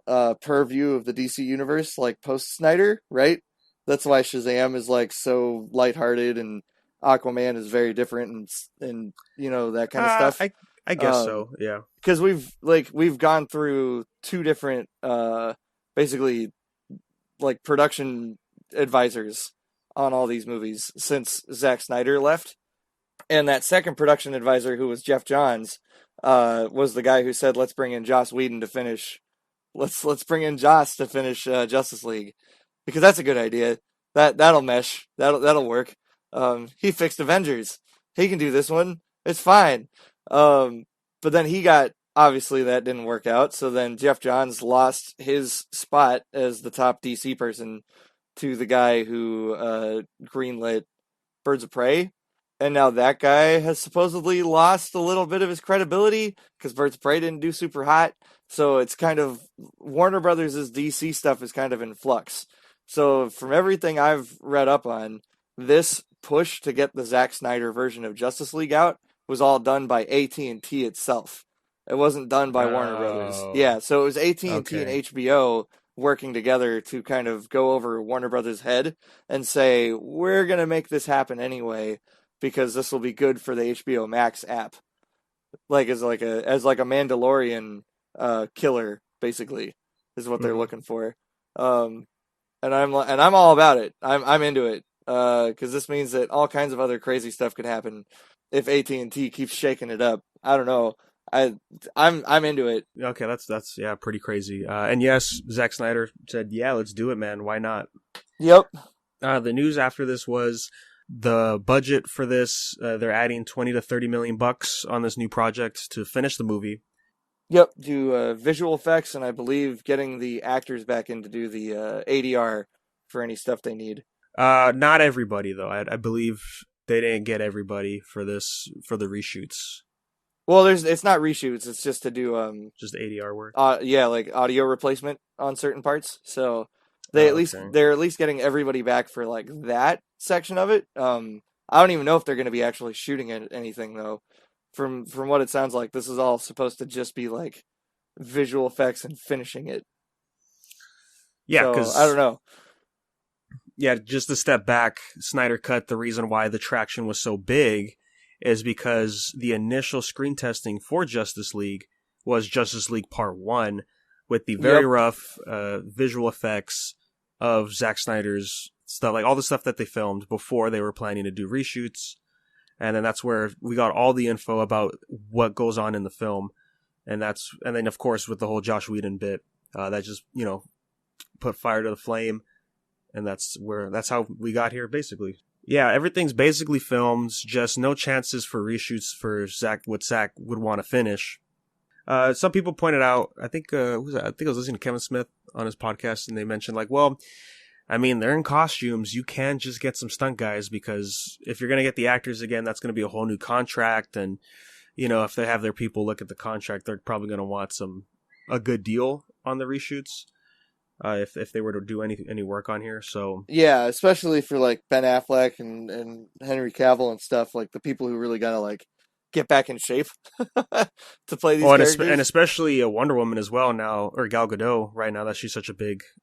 purview of the DC universe, like post Snyder, right? That's why Shazam is like so lighthearted and Aquaman is very different and that kind of stuff. I guess so. Yeah, because we've gone through two different basically like production advisors on all these movies since Zack Snyder left, and that second production advisor, who was Jeff Johns, was the guy who said, let's bring in Joss Whedon to finish. Let's bring in Joss to finish Justice League, because that's a good idea. That'll mesh. That'll work. He fixed Avengers. He can do this one. It's fine. But then obviously that didn't work out. So then Jeff Johns lost his spot as the top DC person to the guy who greenlit Birds of Prey. And now that guy has supposedly lost a little bit of his credibility because Birds of Prey didn't do super hot. So it's kind of Warner Brothers' DC stuff is kind of in flux. So from everything I've read up on, this push to get the Zack Snyder version of Justice League out was all done by AT&T itself. It wasn't done by Warner Brothers. Yeah, so it was AT&T and HBO working together to kind of go over Warner Brothers' head and say, we're going to make this happen anyway, because this will be good for the HBO Max app. Like as like a Mandalorian killer, basically, is what they're looking for. And I'm all about it. I'm into it. Because this means that all kinds of other crazy stuff could happen if AT&T keeps shaking it up. I don't know. I'm into it. Okay, that's yeah, pretty crazy. And yes, Zack Snyder said, yeah, let's do it, man. Why not? Yep. The news after this was the budget for this. They're adding $20 to $30 million on this new project to finish the movie. Yep. Do visual effects, and I believe getting the actors back in to do the ADR for any stuff they need. Not everybody though. I believe they didn't get everybody for the reshoots. Well, it's not reshoots. It's just to do just ADR work. Yeah, like audio replacement on certain parts. So they're at least getting everybody back for like that section of it. I don't even know if they're going to be actually shooting anything though. From what it sounds like, this is all supposed to just be like visual effects and finishing it. Yeah, because I don't know. Yeah, just to step back, Snydercut, the reason why the traction was so big is because the initial screen testing for Justice League was Justice League Part 1 with the very rough visual effects of Zack Snyder's stuff, like all the stuff that they filmed before they were planning to do reshoots. And then that's where we got all the info about what goes on in the film. And then of course with the whole Joss Whedon bit, that just, put fire to the flame. And that's how we got here, basically. Yeah, everything's basically filmed, just no chances for reshoots for what Zack would want to finish. Some people pointed out, I think I was listening to Kevin Smith on his podcast, and they mentioned, like, well, I mean, they're in costumes. You can just get some stunt guys, because if you're going to get the actors again, that's going to be a whole new contract. And, if they have their people look at the contract, they're probably going to want a good deal on the reshoots. If they were to do any work on here, so yeah, especially for like Ben Affleck and Henry Cavill and stuff, like the people who really gotta like get back in shape to play these characters, and especially a Wonder Woman as well now, or Gal Gadot right now that she's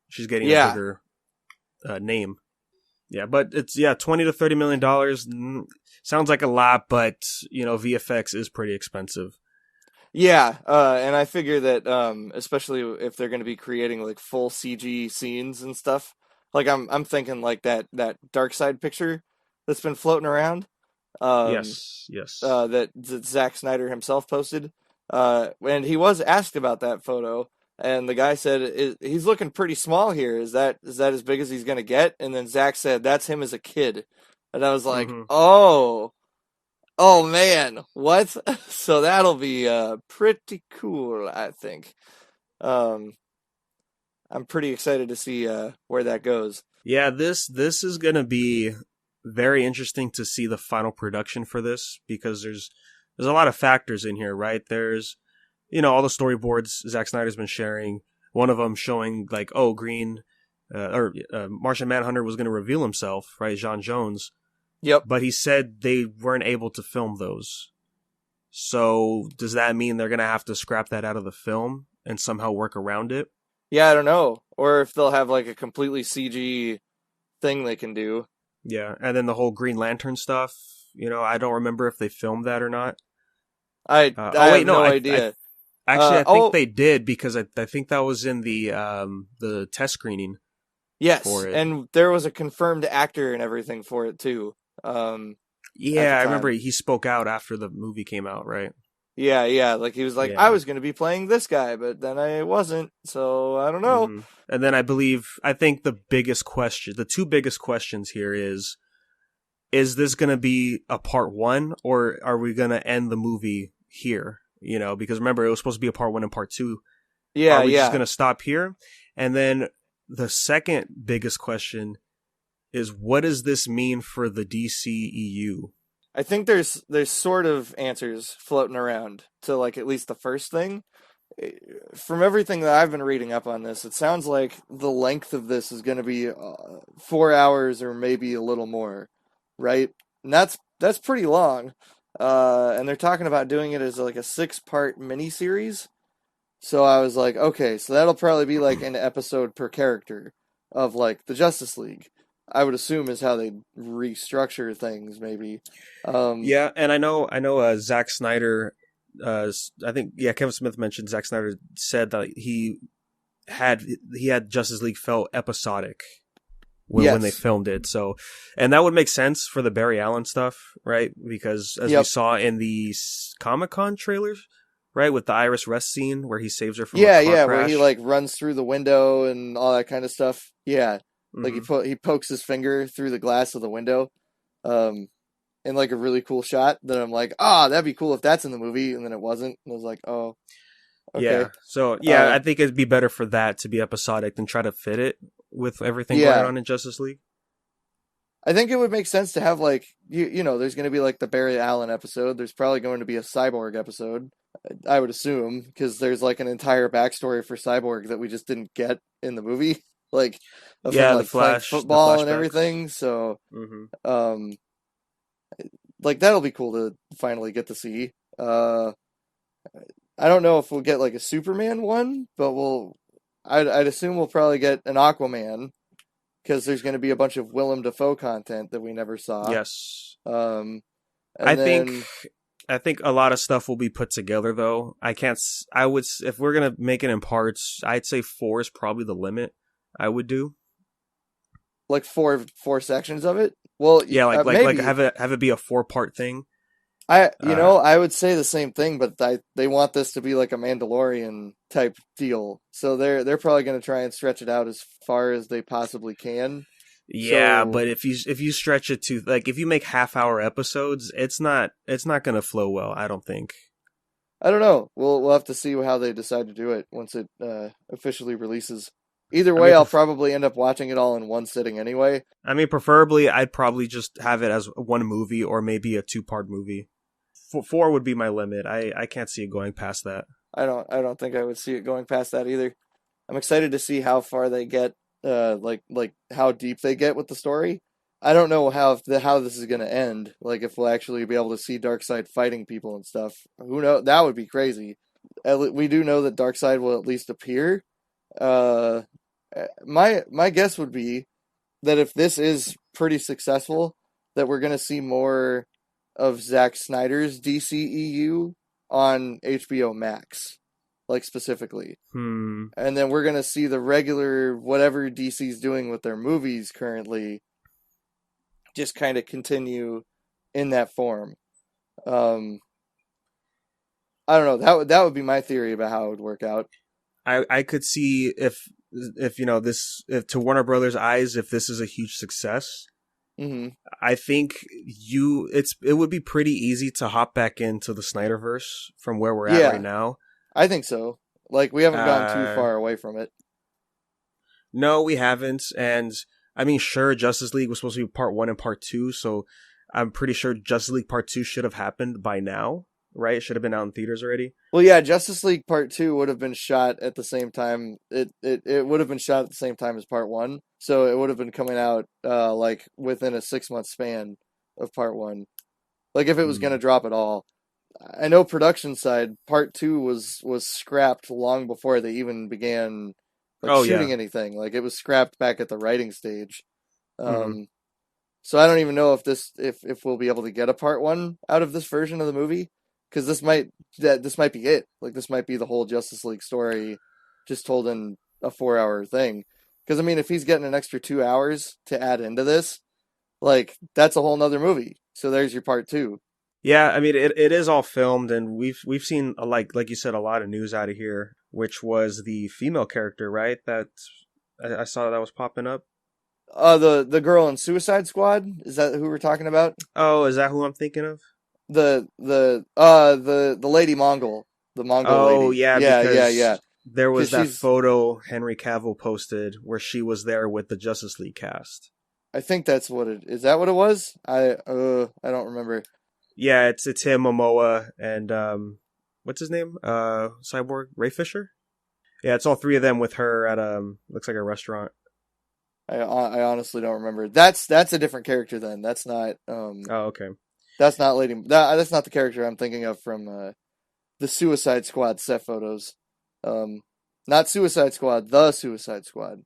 she's getting a bigger name. Yeah, but it's $20 to $30 million. Sounds like a lot, but VFX is pretty expensive. Yeah, and I figure that especially if they're going to be creating like full CG scenes and stuff, like I'm thinking like that Dark Side picture that's been floating around. Yes. That Zack Snyder himself posted, and he was asked about that photo, and the guy said he's looking pretty small here. Is that as big as he's going to get? And then Zack said that's him as a kid, and I was like, oh. Oh man, what? So that'll be pretty cool, I think. Um, I'm pretty excited to see where that goes. Yeah, this is gonna be very interesting to see the final production for this because there's a lot of factors in here, right? There's all the storyboards Zack Snyder's been sharing. One of them showing like, oh, Green or Martian Manhunter was going to reveal himself, right? John Jones, Yep. but he said they weren't able to film those. So does that mean they're going to have to scrap that out of the film and somehow work around it? Yeah, I don't know. Or if they'll have like a completely CG thing they can do. Yeah, and then the whole Green Lantern stuff. I don't remember if they filmed that or not. I Oh wait, have no, no I idea. actually I think they did because I think that was in the test screening Yes, for it. and there was a confirmed actor and everything for it too. Yeah, I remember he spoke out after the movie came out, right? Yeah. Like he was like, I Yeah. was going to be playing this guy, but then I wasn't. So I don't know. Mm-hmm. And then I think the two biggest questions here is this going to be a part one or are we going to end the movie here? Because remember, it was supposed to be a part one and part two. Yeah, Are we just yeah. going to stop here? And then the second biggest question is what does this mean for the DCEU? I think there's sort of answers floating around to like at least the first thing. From everything that I've been reading up on this, it sounds like the length of this is going to be 4 hours or maybe a little more, right? And that's pretty long. And they're talking about doing it as like a 6-part miniseries. So I was like, okay, so that'll probably be like an episode per character of like the Justice League. I would assume is how they restructure things, maybe. Yeah, and I know Zack Snyder. I think Kevin Smith mentioned Zack Snyder said that he had Justice League felt episodic when they filmed it. So, and that would make sense for the Barry Allen stuff, right? Because as we saw in the Comic-Con trailers, right, with the Iris Rest scene where he saves her from a car crash. Where he like runs through the window and all that kind of stuff. Yeah, like he pokes his finger through the glass of the window, in like a really cool shot. That I'm like, that'd be cool if that's in the movie, and then it wasn't. And I was like, oh, okay. Yeah. So I think it'd be better for that to be episodic than try to fit it with everything going on in Justice League. I think it would make sense to have like there's going to be like the Barry Allen episode. There's probably going to be a Cyborg episode. I would assume because there's like an entire backstory for Cyborg that we just didn't get in the movie, like of him, like, the Flash, playing football and everything. So, like that'll be cool to finally get to see. I don't know if we'll get like a Superman one, but I'd assume we'll probably get an Aquaman because there's going to be a bunch of Willem Dafoe content that we never saw. Yes. I think a lot of stuff will be put together though. If we're going to make it in parts, I'd say 4 is probably the limit I would do. Like four sections of it? Well, yeah, like have it be a 4-part thing. I would say the same thing, but they want this to be like a Mandalorian type deal, so they're probably going to try and stretch it out as far as they possibly can. Yeah, but if you stretch it to like if you make half-hour episodes, it's not going to flow well. I don't think. I don't know. We'll have to see how they decide to do it once it officially releases. Either way, I'll probably end up watching it all in one sitting anyway. I mean, preferably, I'd probably just have it as one movie or maybe a 2-part movie. 4 would be my limit. I can't see it going past that. I don't think I would see it going past that either. I'm excited to see how far they get, like how deep they get with the story. I don't know how this is going to end. Like if we'll actually be able to see Darkseid fighting people and stuff. Who knows? That would be crazy. We do know that Darkseid will at least appear. My guess would be that if this is pretty successful, that we're going to see more of Zack Snyder's DCEU on HBO Max, like specifically. And then we're going to see the regular, whatever DC's doing with their movies currently, just kind of continue in that form. I don't know. That would be my theory about how it would work out. I could see if to Warner Brothers' eyes, if this is a huge success, Mm-hmm. I think it would be pretty easy to hop back into the Snyderverse from where we're at right Yeah, now. I think so. Like, we haven't gone too Uh, far away from it. no, we haven't. And I mean, sure, Justice League was supposed to be part 1 and part 2, so I'm pretty sure Justice League part 2 should have happened by now, right? It should have been out in theaters already. Well, yeah, Justice League Part 2 would have been shot at the same time. It would have been shot at the same time as Part 1, so it would have been coming out like within a 6-month span of Part 1. Like, if it was going to drop at all. I know production side, Part 2 was scrapped long before they even began like Oh shooting yeah. anything. Like, it was scrapped back at the writing stage. Mm-hmm. So I don't even know if we'll be able to get a Part 1 out of this version of the movie, because this might be it. Like, this might be the whole Justice League story, just told in a 4-hour thing. Because I mean, if he's getting an extra 2 hours to add into this, like, that's a whole nother movie. So there's your Part 2. Yeah, I mean it is all filmed, and we've seen like you said, a lot of news out of here, which was the female character, right? That I saw that was popping up. The girl in Suicide Squad, is that who we're talking about? Oh, is that who I'm thinking of? The lady Mongol, the Mongol Oh lady. yeah, Yeah. because there was 'Cause that she's, photo Henry Cavill posted where she was there with the Justice League cast. I think that's what it is. That what it was? I don't remember. Yeah, it's him, Momoa, and what's his name? Cyborg Ray Fisher. Yeah, it's all three of them with her at looks like a restaurant. I honestly don't remember. That's a different character then. That's not Oh, okay. that's not lady that's not the character I'm thinking of from the Suicide Squad set photos. Not Suicide Squad, the Suicide Squad,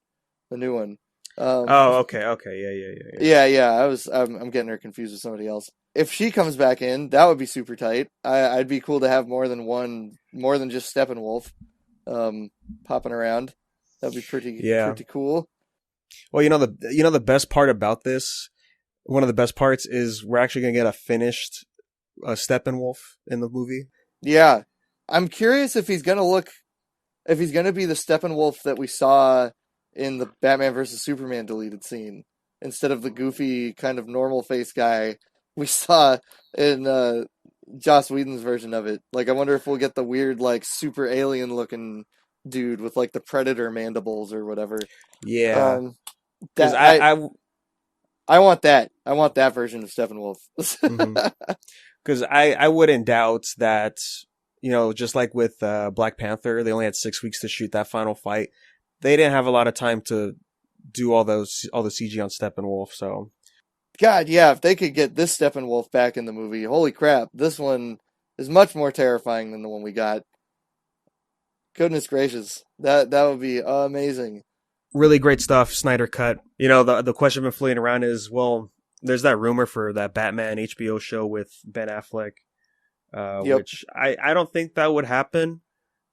the new one. Oh, okay, yeah. Yeah. I'm getting her confused with somebody else. If she comes back in, that would be super tight. I'd be cool to have more than just Steppenwolf, popping around. That'd be pretty cool. Well, the best part about this, one of the best parts is we're actually gonna get a finished Steppenwolf in the movie. Yeah, I'm curious if he's gonna be the Steppenwolf that we saw in the Batman vs Superman deleted scene, instead of the goofy kind of normal face guy we saw in Joss Whedon's version of it. Like, I wonder if we'll get the weird, like, super alien looking dude with like the predator mandibles or whatever. Yeah, because That I want that. I want that version of Steppenwolf. Because I wouldn't doubt that, just like with Black Panther, they only had 6 weeks to shoot that final fight. They didn't have a lot of time to do all the CG on Steppenwolf. So, God, yeah, if they could get this Steppenwolf back in the movie, holy crap, this one is much more terrifying than the one we got. Goodness gracious, that would be amazing. really great stuff, Snydercut. The question been floating around is, well, there's that rumor for that Batman HBO show with Ben Affleck, which I don't think that would happen,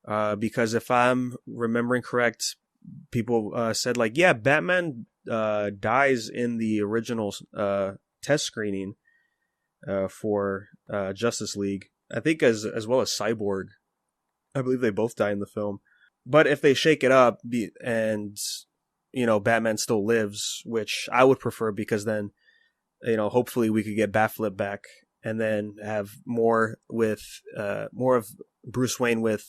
because if I'm remembering correct, people said like, yeah, Batman dies in the original test screening for Justice League. I think as well as Cyborg. I believe they both die in the film. But if they shake it up and Batman still lives, which I would prefer, because then hopefully we could get Batflip back and then have more of Bruce Wayne with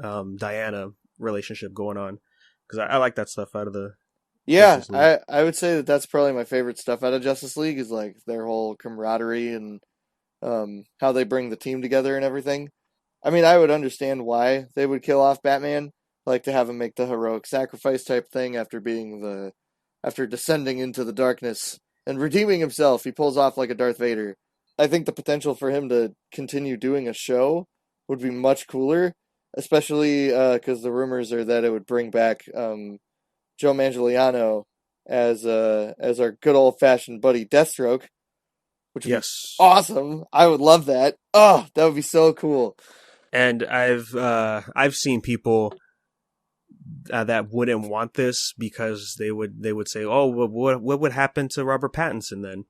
Diana relationship going on, because I like that stuff out of the Yeah, I would say that that's probably my favorite stuff out of Justice League, is like their whole camaraderie and how they bring the team together and everything. I mean, I would understand why they would kill off Batman, like to have him make the heroic sacrifice type thing after descending into the darkness and redeeming himself. He pulls off like a Darth Vader. I think the potential for him to continue doing a show would be much cooler, especially because the rumors are that it would bring back Joe Manganiello as our good old fashioned buddy Deathstroke, which would be awesome. I would love that. Oh, that would be so cool. And I've seen people that wouldn't want this, because they would say, oh, what would happen to Robert Pattinson then?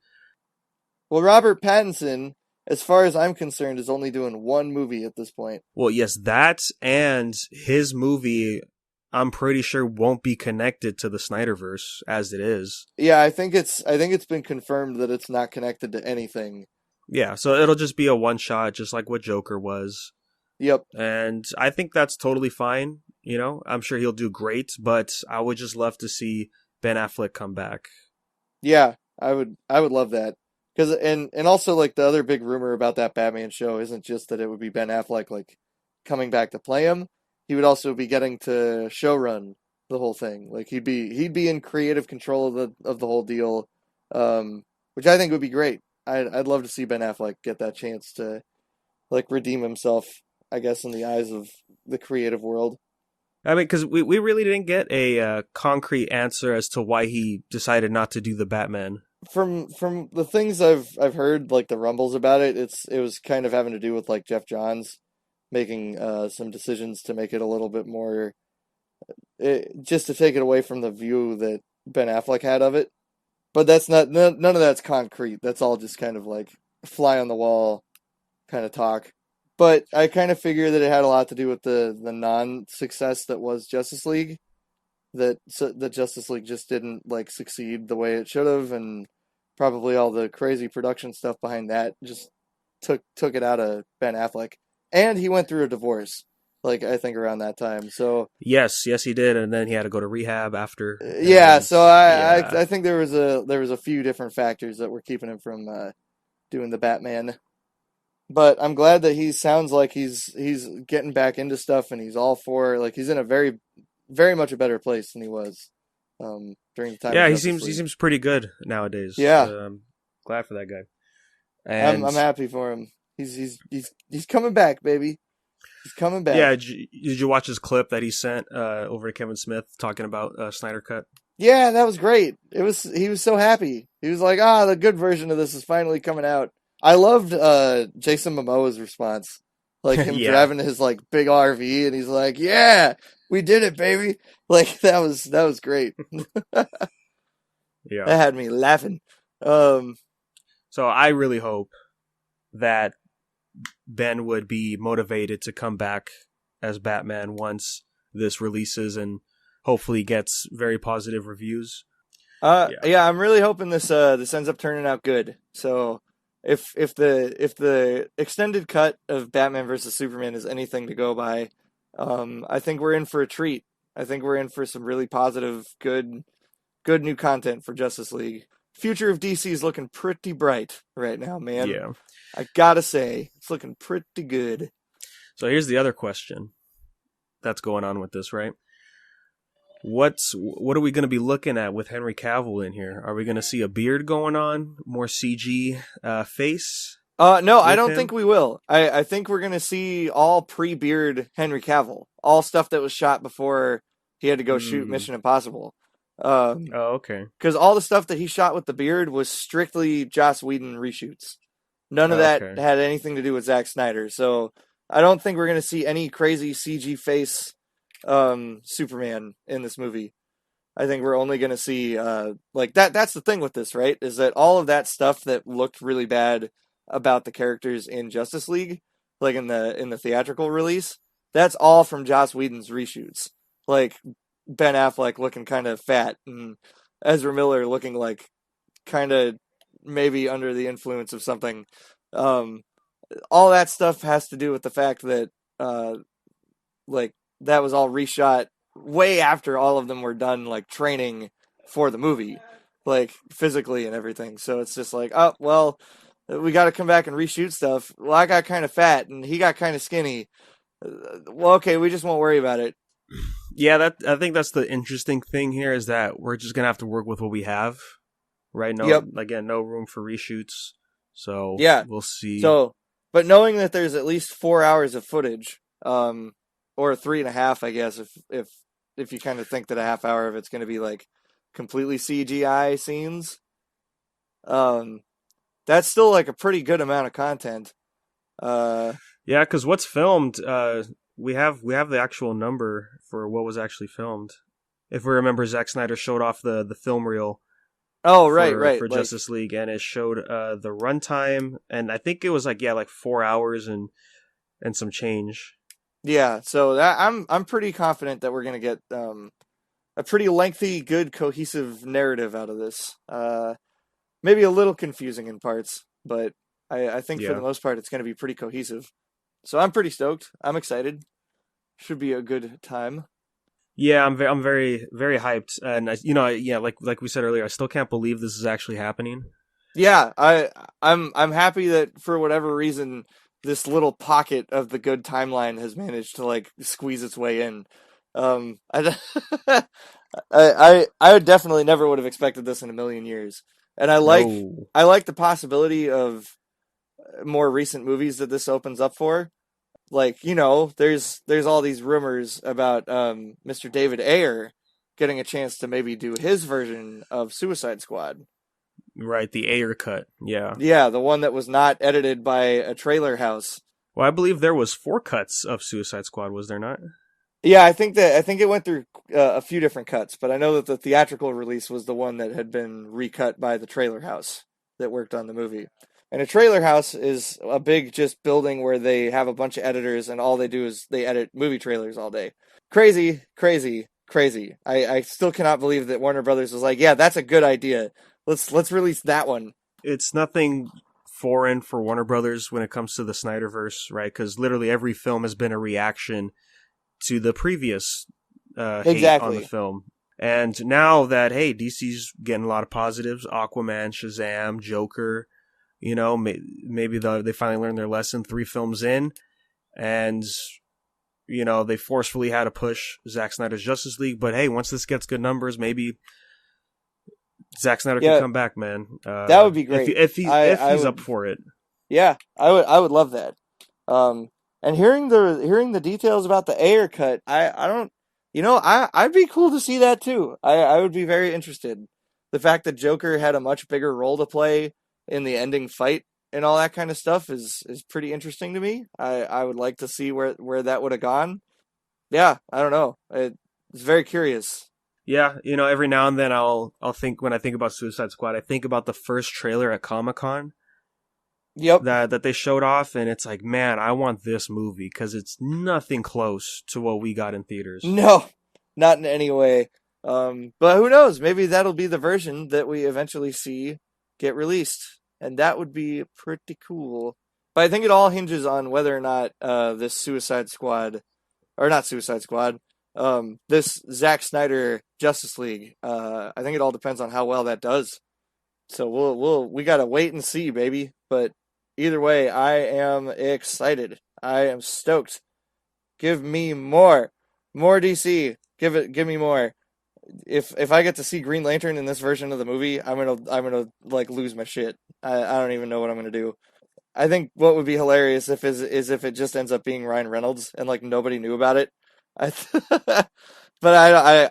Well, Robert Pattinson, as far as I'm concerned, is only doing one movie at this point. Well, yes, that, and his movie, I'm pretty sure won't be connected to the Snyderverse as it is. Yeah, I think it's been confirmed that it's not connected to anything. Yeah, so it'll just be a one shot, just like what Joker was. Yep. And I think that's totally fine. You know, I'm sure he'll do great, but I would just love to see Ben Affleck come back. Yeah, I would love that. Cuz and also like the other big rumor about that Batman show isn't just that it would be Ben Affleck like coming back to play him. He would also be getting to showrun the whole thing. Like he'd be in creative control of the whole deal. Which I think would be great. I'd love to see Ben Affleck get that chance to like redeem himself, I guess, in the eyes of the creative world. I mean, because we really didn't get a concrete answer as to why he decided not to do the Batman. From the things I've heard, like the rumbles about it, it was kind of having to do with like Jeff Johns making some decisions to make it a little bit more, just to take it away from the view that Ben Affleck had of it. But that's not none of that's concrete. That's all just kind of like fly on the wall kind of talk. But I kind of figure that it had a lot to do with the non-success that was Justice League. That Justice League just didn't like succeed the way it should have, and probably all the crazy production stuff behind that just took it out of Ben Affleck. And he went through a divorce, like I think around that time. So yes, he did, and then he had to go to rehab after. Yeah, so yeah. I think there was a few different factors that were keeping him from doing the Batman. But I'm glad that he sounds like he's getting back into stuff, and he's all for, like, he's in a very, very much a better place than he was during the time. Yeah, he seems pretty good nowadays. Yeah, glad for that guy. And I'm happy for him. He's coming back, baby. He's coming back. Yeah, did you watch his clip that he sent over to Kevin Smith talking about Snydercut? Yeah, that was great. He was so happy. He was like, the good version of this is finally coming out. I loved Jason Momoa's response, like him driving his like big RV, and he's like, "Yeah, we did it, baby!" Like that was great. Yeah, that had me laughing. So I really hope that Ben would be motivated to come back as Batman once this releases, and hopefully gets very positive reviews. Yeah, I'm really hoping this ends up turning out good. So. If the extended cut of Batman vs Superman is anything to go by, I think we're in for a treat. I think we're in for some really positive, good new content for Justice League. Future of DC is looking pretty bright right now, man. Yeah, I gotta say, it's looking pretty good. So here's the other question that's going on with this, right? What are we going to be looking at with Henry Cavill in here? Are we going to see a beard going on? More CG face? No, I don't think we will. I think we're going to see all pre-beard Henry Cavill. All stuff that was shot before he had to go shoot Mission Impossible. Okay. Because all the stuff that he shot with the beard was strictly Joss Whedon reshoots. None of that had anything to do with Zack Snyder. So I don't think we're going to see any crazy CG face Superman in this movie. I think we're only going to see like that's the thing with this, right? Is that all of that stuff that looked really bad about the characters in Justice League, like in the theatrical release, that's all from Joss Whedon's reshoots. Like Ben Affleck looking kind of fat and Ezra Miller looking like kind of maybe under the influence of something. All that stuff has to do with the fact that like that was all reshot way after all of them were done, like training for the movie, like physically and everything. So it's just like, oh, well, we got to come back and reshoot stuff. Well, I got kind of fat and he got kind of skinny. Well, okay, we just won't worry about it. Yeah, I think that's the interesting thing here is that we're just gonna have to work with what we have, right? Again, no room for reshoots. So yeah, we'll see. So, but knowing that there's at least 4 hours of footage, or 3.5, I guess, if you kind of think that a half hour of it's going to be like completely CGI scenes, that's still like a pretty good amount of content. Yeah, because what's filmed, we have the actual number for what was actually filmed. If we remember, Zack Snyder showed off the film reel. Oh, right. For Justice League, and it showed the runtime, and I think it was like 4 hours and some change. Yeah, so I'm pretty confident that we're gonna get a pretty lengthy, good, cohesive narrative out of this. Maybe a little confusing in parts, but I think for the Yeah. most part it's gonna be pretty cohesive. So I'm pretty stoked. I'm excited. Should be a good time. Yeah, I'm very very hyped, and yeah, like we said earlier, I still can't believe this is actually happening. Yeah, I'm happy that for whatever reason this little pocket of the good timeline has managed to like squeeze its way in. I, I would definitely never would have expected this in a million years, and No. I like the possibility of more recent movies that this opens up for. Like there's all these rumors about Mr. David Ayer getting a chance to maybe do his version of Suicide Squad. Right, the Ayer cut. Yeah. Yeah, the one that was not edited by a trailer house. Well, I believe there was 4 cuts of Suicide Squad, was there not? Yeah, I think it went through a few different cuts, but I know that the theatrical release was the one that had been recut by the trailer house that worked on the movie. And a trailer house is a big just building where they have a bunch of editors and all they do is they edit movie trailers all day. Crazy, crazy, crazy. I still cannot believe that Warner Brothers was like, yeah, that's a good idea. Let's release that one. It's nothing foreign for Warner Brothers when it comes to the Snyderverse, right? Because literally every film has been a reaction to the previous hate on the Exactly. film. And now that, hey, DC's getting a lot of positives, Aquaman, Shazam, Joker, maybe they finally learned their lesson 3 films in, and, they forcefully had to push Zack Snyder's Justice League. But hey, once this gets good numbers, maybe Zack Snyder can Yeah, come back, man. that would be great. If I he's would up for it. Yeah, I would love that. And hearing the details about the Ayer cut, I don't, I'd be cool to see that too. I would be very interested. The fact that Joker had a much bigger role to play in the ending fight and all that kind of stuff is pretty interesting to me. I would like to see where that would have gone. Yeah, I don't know. It's very curious. Yeah, every now and then I'll think when I think about Suicide Squad, I think about the first trailer at Comic-Con Yep. that they showed off, and it's like, man, I want this movie because it's nothing close to what we got in theaters. No, not in any way. But who knows? Maybe that'll be the version that we eventually see get released, and that would be pretty cool. But I think it all hinges on whether or not this Suicide Squad, or not Suicide Squad, this Zack Snyder Justice League. I think it all depends on how well that does. So we gotta wait and see, baby. But either way, I am excited. I am stoked. Give me more DC. Give me more. If I get to see Green Lantern in this version of the movie, I'm gonna like lose my shit. I don't even know what I'm gonna do. I think what would be hilarious is if it just ends up being Ryan Reynolds and like nobody knew about it. I but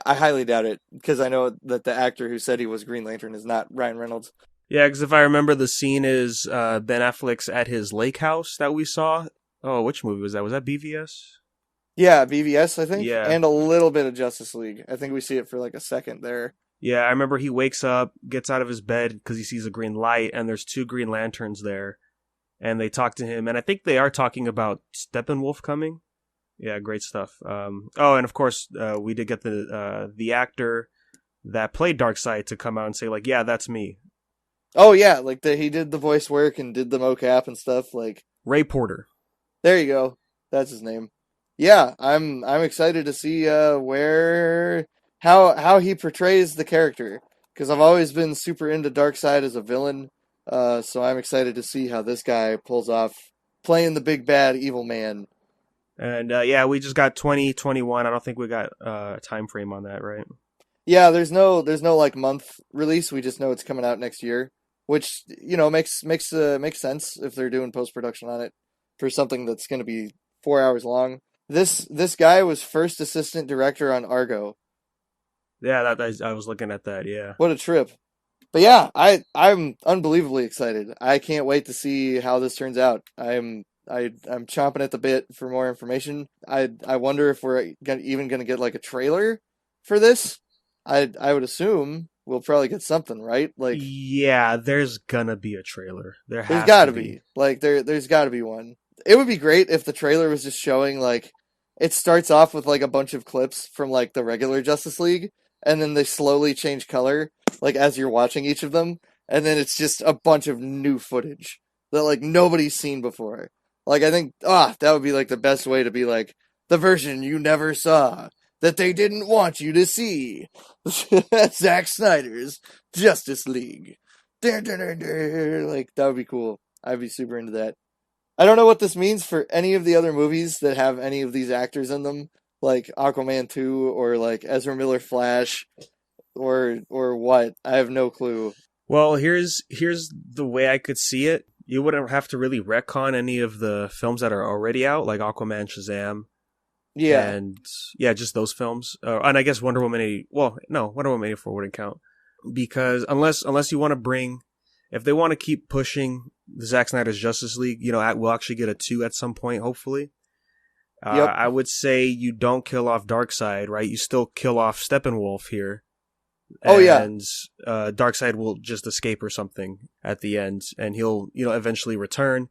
I highly doubt it because I know that the actor who said he was Green Lantern is not Ryan Reynolds. Yeah, because if I remember, the scene is Ben Affleck's at his lake house that we saw. Oh, which movie was that? Was that BVS? Yeah, BVS I think, Yeah. and a little bit of Justice League. I think we see it for like a second there. Yeah, I remember he wakes up, gets out of his bed because he sees a green light, and there's 2 Green Lanterns there. And they talk to him, and I think they are talking about Steppenwolf coming. Yeah, great stuff. Oh, and of course, we did get the actor that played Darkseid to come out and say, like, yeah, that's me. Oh yeah, like he did the voice work and did the mocap and stuff. Like Ray Porter. there you go, that's his name. Yeah, I'm excited to see where how he portrays the character because I've always been super into Darkseid as a villain. So I'm excited to see how this guy pulls off playing the big bad evil man. And yeah, we just got 2021. I don't think we got a time frame on that, right? Yeah, there's no like month release. We just know it's coming out next year, which makes sense if they're doing post production on it for something that's going to be 4 hours long. This guy was first assistant director on Argo. Yeah, I was looking at that. Yeah. What a trip! But yeah, I'm unbelievably excited. I can't wait to see how this turns out. I'm chomping at the bit for more information. I wonder if we're even gonna get like a trailer for this. I would assume we'll probably get something, right? Like Yeah, there's gonna be a trailer. There there's has got to to be. Like there's got to be one. It would be great if the trailer was just showing like it starts off with like a bunch of clips from like the regular Justice League, and then they slowly change color, like as you're watching each of them, and then it's just a bunch of new footage that like nobody's seen before. Like I think that would be like the best way to be like the version you never saw that they didn't want you to see. Zack Snyder's Justice League. Like that would be cool. I'd be super into that. I don't know what this means for any of the other movies that have any of these actors in them, like Aquaman 2 or like Ezra Miller Flash or what. I have no clue. Well, here's the way I could see it. You wouldn't have to really retcon any of the films that are already out, like Aquaman, Shazam, Yeah. and yeah, just those films. And I guess Wonder Woman 80. Well, no, Wonder Woman 84 wouldn't count because unless you want to bring, if they want to keep pushing the Zack Snyder's Justice League, we'll actually get a 2 at some point, hopefully. Yep. I would say you don't kill off Darkseid, right? You still kill off Steppenwolf here. Oh, yeah. And Darkseid will just escape or something at the end, and he'll, eventually return.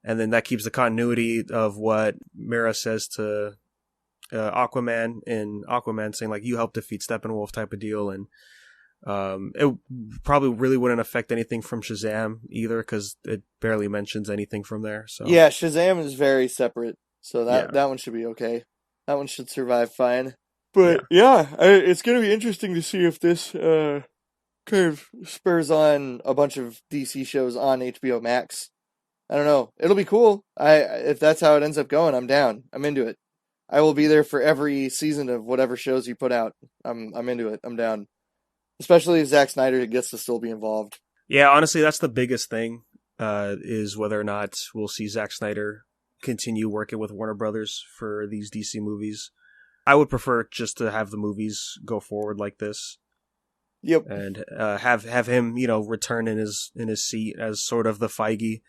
And then that keeps the continuity of what Mera says to Aquaman in Aquaman, saying, like, you helped defeat Steppenwolf type of deal. And it probably really wouldn't affect anything from Shazam either, because it barely mentions anything from there. So Yeah, Shazam is very separate, so that one should be okay. That one should survive fine. But it's going to be interesting to see if this kind of spurs on a bunch of DC shows on HBO Max. I don't know. It'll be cool. If that's how it ends up going, I'm down. I'm into it. I will be there for every season of whatever shows you put out. I'm into it. I'm down. Especially if Zack Snyder gets to still be involved. Yeah, honestly, that's the biggest thing, is whether or not we'll see Zack Snyder continue working with Warner Brothers for these DC movies. I would prefer just to have the movies go forward like this. Yep. And have him, return in his seat as sort of the Feige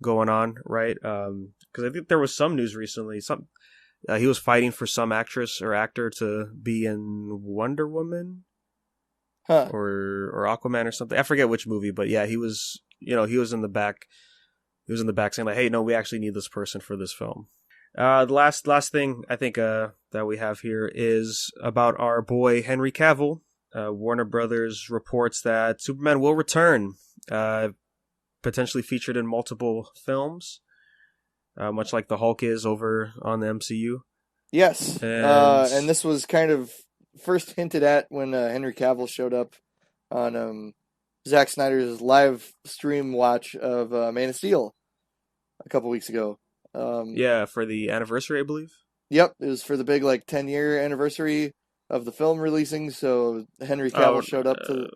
going on, right? Because I think there was some news recently. He was fighting for some actress or actor to be in Wonder Woman, or Aquaman or something. I forget which movie, but yeah, he was in the back. He was in the back saying like, "Hey, no, we actually need this person for this film." The last thing I think that we have here is about our boy Henry Cavill. Warner Brothers reports that Superman will return, potentially featured in multiple films, much like the Hulk is over on the MCU. Yes, and this was kind of first hinted at when Henry Cavill showed up on Zack Snyder's live stream watch of Man of Steel a couple weeks ago. For the anniversary, I believe. Yep, it was for the big 10-year anniversary of the film releasing. So Henry Cavill showed up to,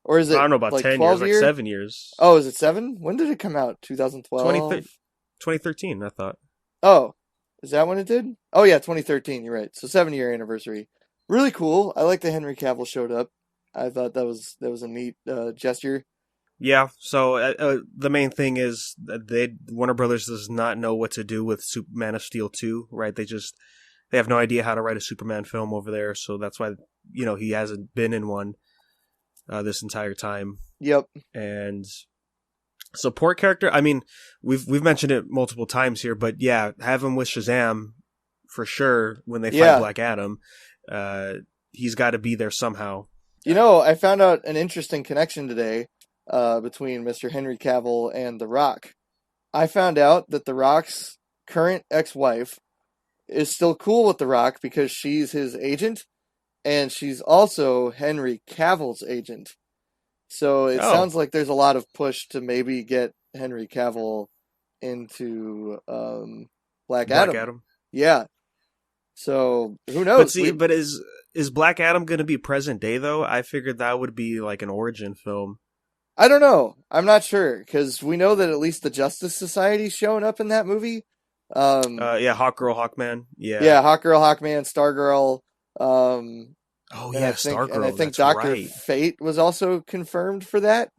or is it? I don't know about 10 years, like 7 years. Oh, is it 7? When did it come out? 2012, 2013. I thought. Oh, is that when it did? Oh yeah, 2013. You're right. So 7-year anniversary. Really cool. I like that Henry Cavill showed up. I thought that was a neat gesture. Yeah, so the main thing is that Warner Brothers does not know what to do with Man of Steel 2, right? They have no idea how to write a Superman film over there, so that's why he hasn't been in one this entire time. Yep. And support character, I mean, we've mentioned it multiple times here, but yeah, have him with Shazam for sure when they fight Black Adam. He's got to be there somehow. I found out an interesting connection today. Between Mr. Henry Cavill and The Rock. I found out that The Rock's current ex-wife is still cool with The Rock because she's his agent, and she's also Henry Cavill's agent. So it sounds like there's a lot of push to maybe get Henry Cavill into Black Adam. Yeah. So who knows? But is Black Adam going to be present day though? I figured that would be like an origin film. I don't know. I'm not sure because we know that at least the Justice Society's showing up in that movie. Hawkgirl, Hawkman. Yeah, Hawkgirl, Hawkman, Stargirl. Stargirl. And I think Dr. Fate was also confirmed for that.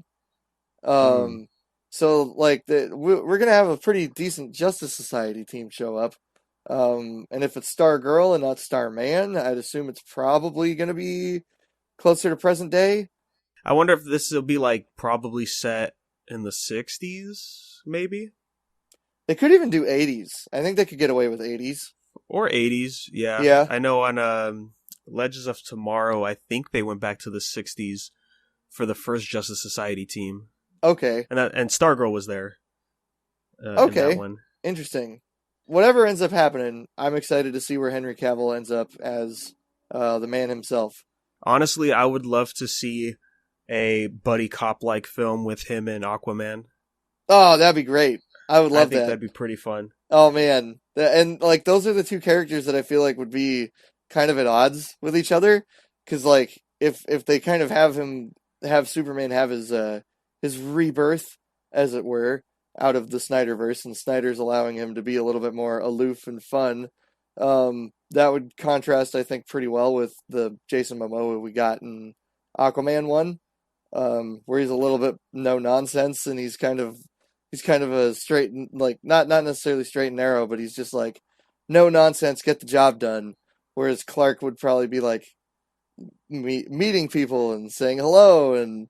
So we're gonna have a pretty decent Justice Society team show up. And if it's Stargirl and not Starman, I'd assume it's probably gonna be closer to present day. I wonder if this will be probably set in the 60s, maybe? They could even do 80s. I think they could get away with 80s. Or 80s, yeah. Yeah. I know on Legends of Tomorrow, I think they went back to the 60s for the first Justice Society team. Okay. And Stargirl was there in that Okay. one. Interesting. Whatever ends up happening, I'm excited to see where Henry Cavill ends up as the man himself. Honestly, I would love to see a buddy cop-like film with him and Aquaman. Oh, that'd be great. I would love I think that. that'd be pretty fun. Oh man, and like those are the two characters that I feel like would be kind of at odds with each other, because like if they kind of have Superman have his rebirth, as it were, out of the Snyderverse, and Snyder's allowing him to be a little bit more aloof and fun, that would contrast, I think, pretty well with the Jason Momoa we got in Aquaman 1, where he's a little bit no nonsense, and he's kind of a straight, like not necessarily straight and narrow, but he's just like no nonsense, get the job done. Whereas Clark would probably be like meeting people and saying hello and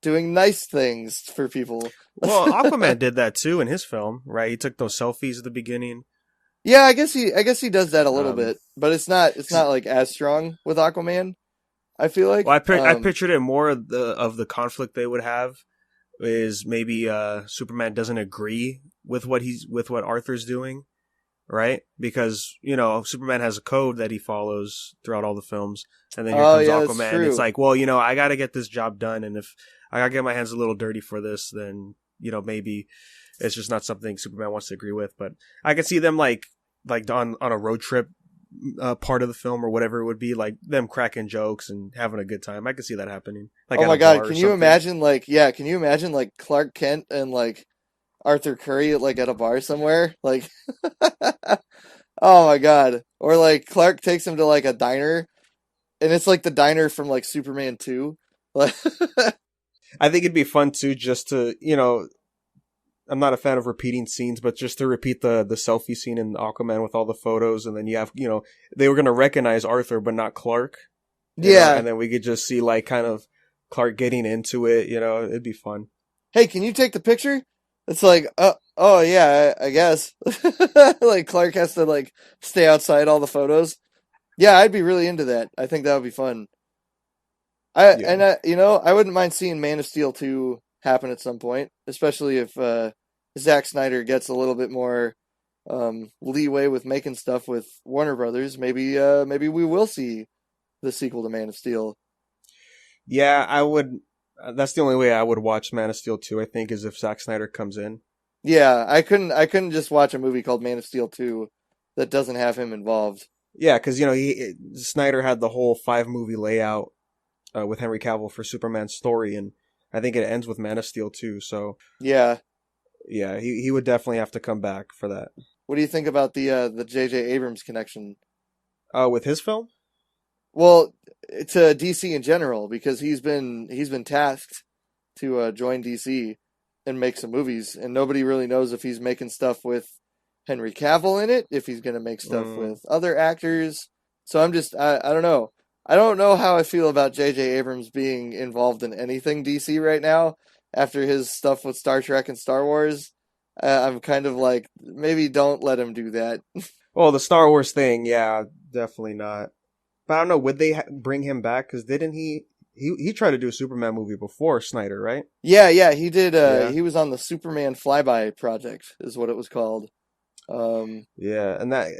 doing nice things for people. Well, Aquaman did that too in his film, right? He took those selfies at the beginning. Yeah, I guess he does that a little bit, but it's not like as strong with Aquaman, I feel like. Well, I pictured it more of the conflict they would have is maybe Superman doesn't agree with what Arthur's doing, right? Because Superman has a code that he follows throughout all the films, and then here comes Aquaman. And it's like, well, I got to get this job done, and if I got to get my hands a little dirty for this, then maybe it's just not something Superman wants to agree with. But I could see them like on a road trip part of the film or whatever it would be, like them cracking jokes and having a good time. I could see that happening. Like, oh my god, can you imagine Clark Kent and like Arthur Curry at a bar somewhere? Like oh my god. Or like Clark takes him to like a diner and it's like the diner from like Superman 2. Like I think it'd be fun too, just to, I'm not a fan of repeating scenes, but just to repeat the selfie scene in Aquaman with all the photos, and then you have, they were going to recognize Arthur, but not Clark. Yeah. And then we could just see like kind of Clark getting into it, it'd be fun. Hey, can you take the picture? It's like, oh yeah, I guess. Like Clark has to like stay outside all the photos. Yeah, I'd be really into that. I think that would be fun. I wouldn't mind seeing Man of Steel 2 happen at some point, especially if Zack Snyder gets a little bit more leeway with making stuff with Warner Brothers. Maybe we will see the sequel to Man of Steel. Yeah, I would. That's the only way I would watch Man of Steel 2, I think, is if Zack Snyder comes in. Yeah, I couldn't just watch a movie called Man of Steel 2 that doesn't have him involved. Yeah, because Snyder had the whole 5-movie layout with Henry Cavill for Superman's story, and I think it ends with Man of Steel 2. So yeah, he would definitely have to come back for that. What do you think about the J.J. Abrams connection? With his film? Well, to DC in general, because he's been tasked to join DC and make some movies, and nobody really knows if he's making stuff with Henry Cavill in it, if he's going to make stuff with other actors. So I don't know. I don't know how I feel about J.J. Abrams being involved in anything DC right now after his stuff with Star Trek and Star Wars. I'm kind of like, maybe don't let him do that. Well, the Star Wars thing, yeah, definitely not. But I don't know, would they bring him back? Because didn't he tried to do a Superman movie before Snyder, right? Yeah, he did. He was on the Superman Flyby project, is what it was called. Yeah, and that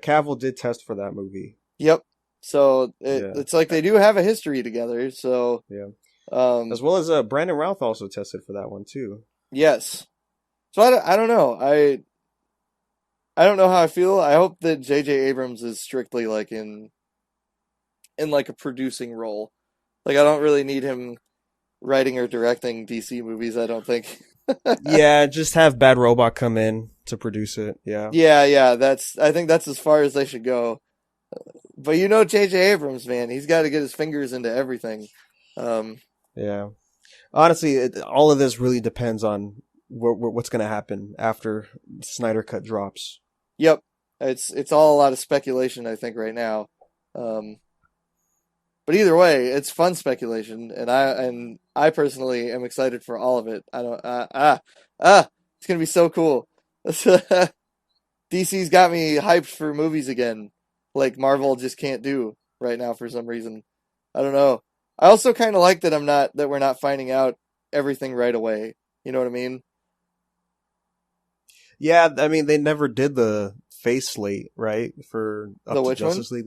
Cavill did test for that movie. Yep. So it's like they do have a history together. So yeah. As well as Brandon Routh also tested for that one too. Yes. So I don't know. I don't know how I feel. I hope that J.J. Abrams is strictly like in like a producing role. Like I don't really need him writing or directing DC movies, I don't think. Yeah, just have Bad Robot come in to produce it. Yeah. Yeah, I think that's as far as they should go. But J.J. Abrams, man, he's got to get his fingers into everything. Yeah. Honestly, all of this really depends on what's going to happen after Snydercut drops. Yep. It's all a lot of speculation, I think, right now. But either way, it's fun speculation, and I personally am excited for all of it. I don't it's gonna be so cool. DC's got me hyped for movies again, like Marvel just can't do right now for some reason. I don't know. I also kind of like that we're not finding out everything right away. You know what I mean? Yeah, I mean, they never did the face slate, right? For The up to which one? Justice League.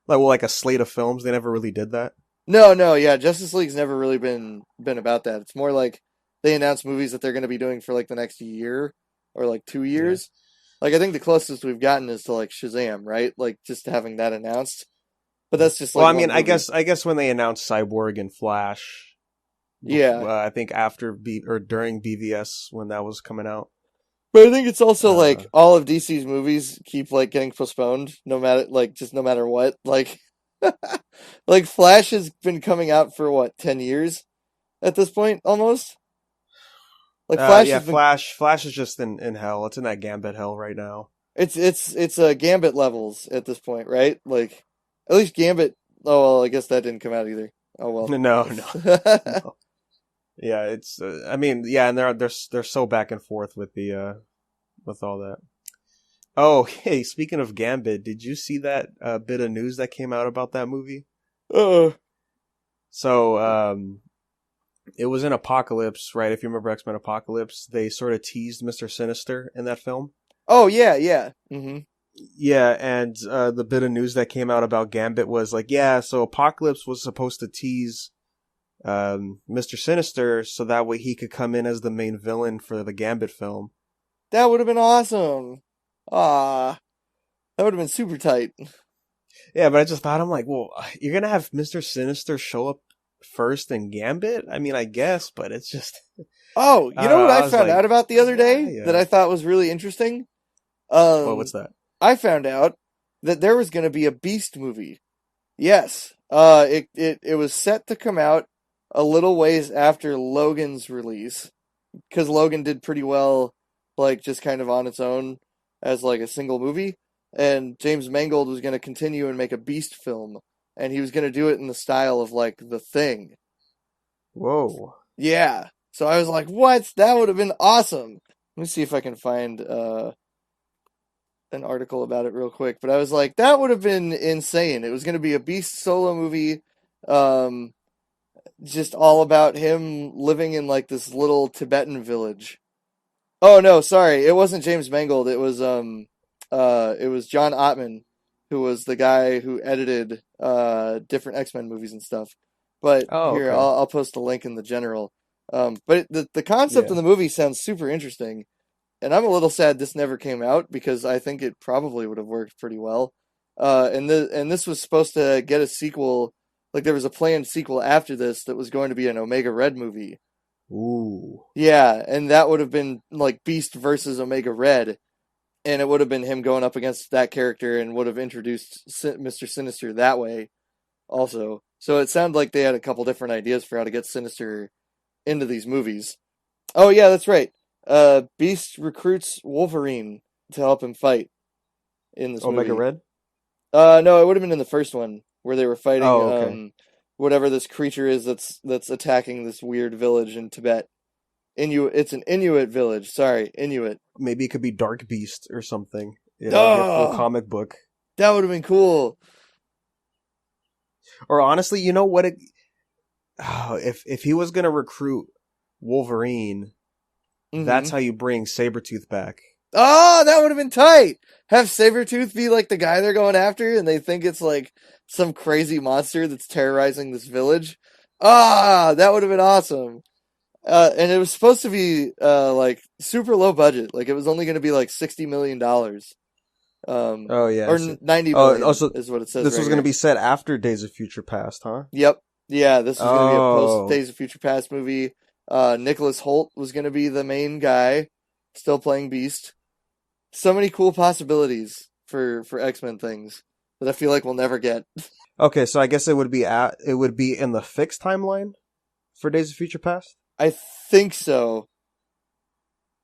Like a slate of films. They never really did that. No, yeah, Justice League's never really been about that. It's more like they announce movies that they're going to be doing for like the next year or like 2 Yeah. years. Like I think the closest we've gotten is to like Shazam, right? Like just having that announced. But Yeah. that's just Well, like I one mean, movie. I guess when they announced Cyborg and Flash, Yeah. I think after or during BVS when that was coming out. But I think it's also Uh, like all of DC's movies keep like getting postponed no matter what. Like like Flash has been coming out for what, 10 years at this point almost? Like Flash yeah, has been Flash is just in hell. It's in that Gambit hell right now. it's Gambit levels at this point, right? Like at least Gambit. Oh well, I guess that didn't come out either. Oh well. No, no. Yeah, it's. I mean, yeah, and they're so back and forth with the with all that. Oh, hey, speaking of Gambit, did you see that bit of news that came out about that movie? Uh, So, it was in Apocalypse, right? If you remember X-Men Apocalypse, they sort of teased Mr. Sinister in that film. oh yeah. Mm-hmm. Yeah, and the bit of news that came out about Gambit was like, yeah, so Apocalypse was supposed to tease Mr. Sinister so that way he could come in as the main villain for the Gambit film. That would have been awesome. Ah, that would have been super tight. Yeah, but I just thought, I'm like, well, you're gonna have Mr. Sinister show up first in Gambit? I mean, I guess, but it's just, Oh, I you don't know know. what I I was found like, out about the other day that yeah. I thought was really interesting? Well, what's that? I found out that there was going to be a Beast movie. Yes. It was set to come out a little ways after Logan's release because Logan did pretty well, like just kind of on its own as like a single movie. And James Mangold was going to continue and make a Beast film, and he was going to do it in the style of like The Thing. Whoa. Yeah. So I was like, what? That would have been awesome. Let me see if I can find an article about it real quick. But I was like, that would have been insane. It was going to be a Beast solo movie, um, just all about him living in like this little Tibetan village. Oh no, sorry, it wasn't James Mangold. It was John Ottman, who was the guy who edited different X-Men movies and stuff. But Oh, here, okay. I'll post a link in the general. But the concept of Yeah. the movie sounds super interesting, and I'm a little sad this never came out because I think it probably would have worked pretty well. And this was supposed to get a sequel. Like there was a planned sequel after this that was going to be an Omega Red movie. Ooh. Yeah, and that would have been like Beast versus Omega Red, and it would have been him going up against that character and would have introduced Mr. Sinister that way also. So it sounded like they had a couple different ideas for how to get Sinister into these movies. Oh yeah, that's right. Beast recruits Wolverine to help him fight in this Omega movie. Red? No, it would have been in the first one where they were fighting Oh, okay. whatever this creature is that's attacking this weird village in Tibet. It's an Inuit village. Sorry, Inuit. Maybe it could be Dark Beast or something. You know, get full Oh, comic book. that would have been cool. Or honestly, you know what? If he was gonna recruit Wolverine, Mm-hmm. that's how you bring Sabretooth back. Oh, that would have been tight. Have Sabretooth be like the guy they're going after, and they think it's like some crazy monster that's terrorizing this village. Ah, that would have been awesome. And it was supposed to be like super low budget. Like it was only going to be like $60 million, Oh yeah. or So, 90 million also, is what it says this right was gonna here. be set after Days of Future Past, huh? Yep. Yeah, this was going to be a post Oh, Days of Future Past movie. Nicholas Holt was going to be the main guy, still playing Beast. So many cool possibilities for X-Men things that I feel like we'll never get. okay. So I guess it would be in the fixed timeline for Days of Future Past. I think so.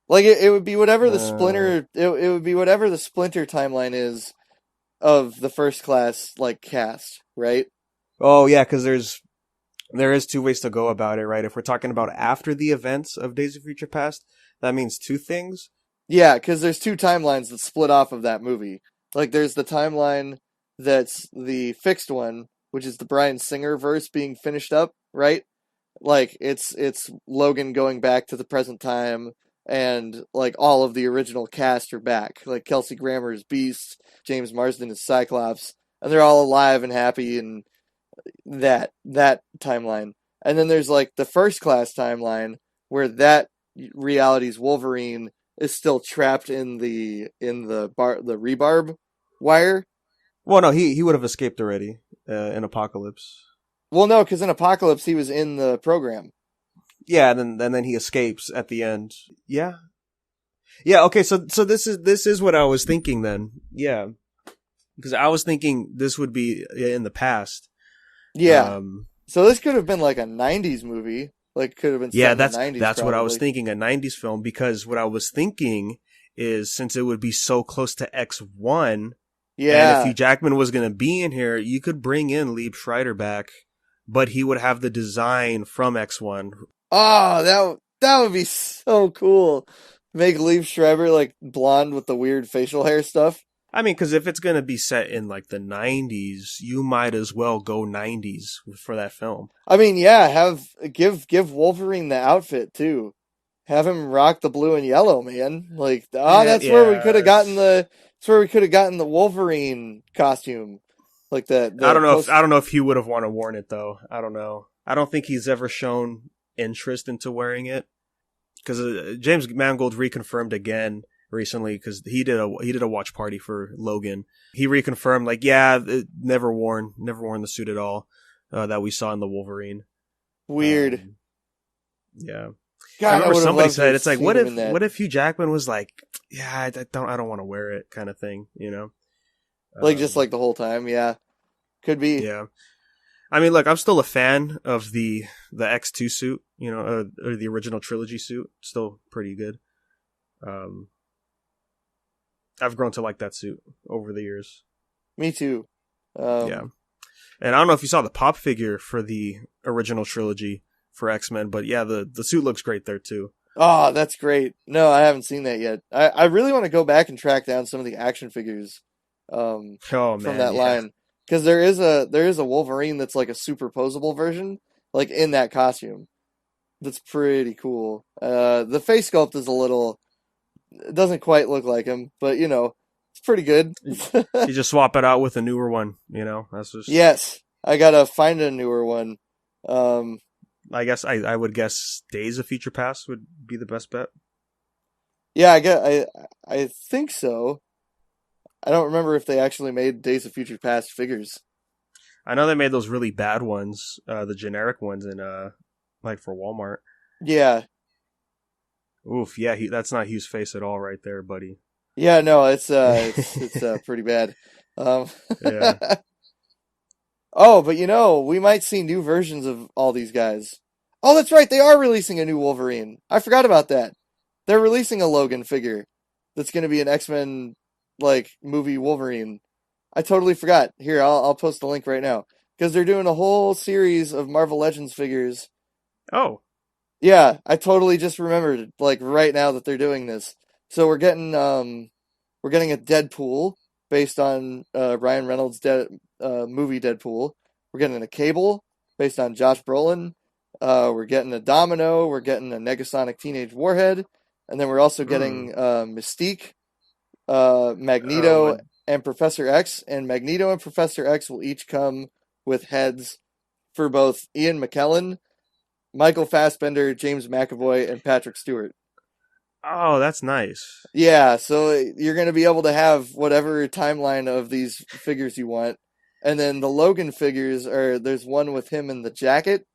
Like it would be whatever the Uh, it would be whatever the Splinter timeline is of the First Class like cast, right? oh yeah, because there is two ways to go about it, right? If we're talking about after the events of Days of Future Past, that means two things. Yeah, because there's two timelines that split off of that movie. Like, there's the timeline that's the fixed one, which is the Bryan Singer verse being finished up, right? Like, it's Logan going back to the present time, and like all of the original cast are back. Like Kelsey Grammer is Beast, James Marsden is Cyclops, and they're all alive and happy, and that timeline. And then there's like the first class timeline where that reality's Wolverine is still trapped in the rebarb wire. Well, no, he would have escaped already in Apocalypse. Well, no, because in Apocalypse he was in the program. Yeah, and then he escapes at the end. Yeah, yeah. Okay, so this is what I was thinking then. Yeah, because I was thinking this would be in the past. Yeah. So this could have been like a '90s movie. Like, could have been. Yeah, in the 90s, that's probably. what I was thinking, a '90s film. Because what I was thinking is, since it would be so close to X1, yeah, and if Hugh Jackman was going to be in here, you could bring in Liev Schreiber back, but he would have the design from X1. Oh, that would be so cool. Make Liev Schreiber like blonde with the weird facial hair stuff. I mean, because if it's going to be set in like the 90s, you might as well go 90s for that film. I mean, yeah, give Wolverine the outfit too. Have him rock the blue and yellow, man. Like, that's where we could have gotten the Wolverine costume. Like the I don't know if he would have want to worn it though. I don't know. I don't think he's ever shown interest into wearing it, because James Mangold reconfirmed again recently, because he did a watch party for Logan. He reconfirmed, like, yeah, never worn the suit at all that we saw in the Wolverine. Weird. Yeah. God, I remember somebody said, it's like, what if Hugh Jackman was like, yeah, I don't want to wear it, kind of thing, you know? Like, just like the whole time, yeah. Could be. Yeah. I mean, look, I'm still a fan of the X2 suit, you know, or the original trilogy suit. Still pretty good. I've grown to like that suit over the years. Me too. Yeah. And I don't know if you saw the pop figure for the original trilogy for X-Men, but yeah, the suit looks great there too. Oh, that's great. No, I haven't seen that yet. I really want to go back and track down some of the action figures from that line. Because there is a Wolverine that's like a superposable version, like in that costume. That's pretty cool. The face sculpt is it doesn't quite look like him, but you know, it's pretty good. You just swap it out with a newer one, you know. That's just... Yes, I gotta find a newer one. I guess I would guess Days of Future Past would be the best bet. Yeah, I think so. I don't remember if they actually made Days of Future Past figures. I know they made those really bad ones, the generic ones in like for Walmart. Yeah. Oof, yeah, that's not Hugh's face at all right there, buddy. Yeah, no, it's pretty bad. Yeah. Oh, but you know, we might see new versions of all these guys. Oh, that's right, they are releasing a new Wolverine. I forgot about that. They're releasing a Logan figure that's going to be an X-Men like movie Wolverine. I totally forgot. Here, I'll post the link right now, because they're doing a whole series of Marvel Legends figures. Oh. Yeah, I totally just remembered, like, right now that they're doing this. So we're getting a Deadpool based on Ryan Reynolds' movie Deadpool. We're getting a Cable based on Josh Brolin. We're getting a Domino. We're getting a Negasonic Teenage Warhead, and then we're also getting Mystique, Magneto, and Professor X. And Magneto and Professor X will each come with heads for both Ian McKellen, Michael Fassbender, James McAvoy, and Patrick Stewart. Oh, that's nice. Yeah, so you're going to be able to have whatever timeline of these figures you want. And then the Logan figures there's one with him in the jacket,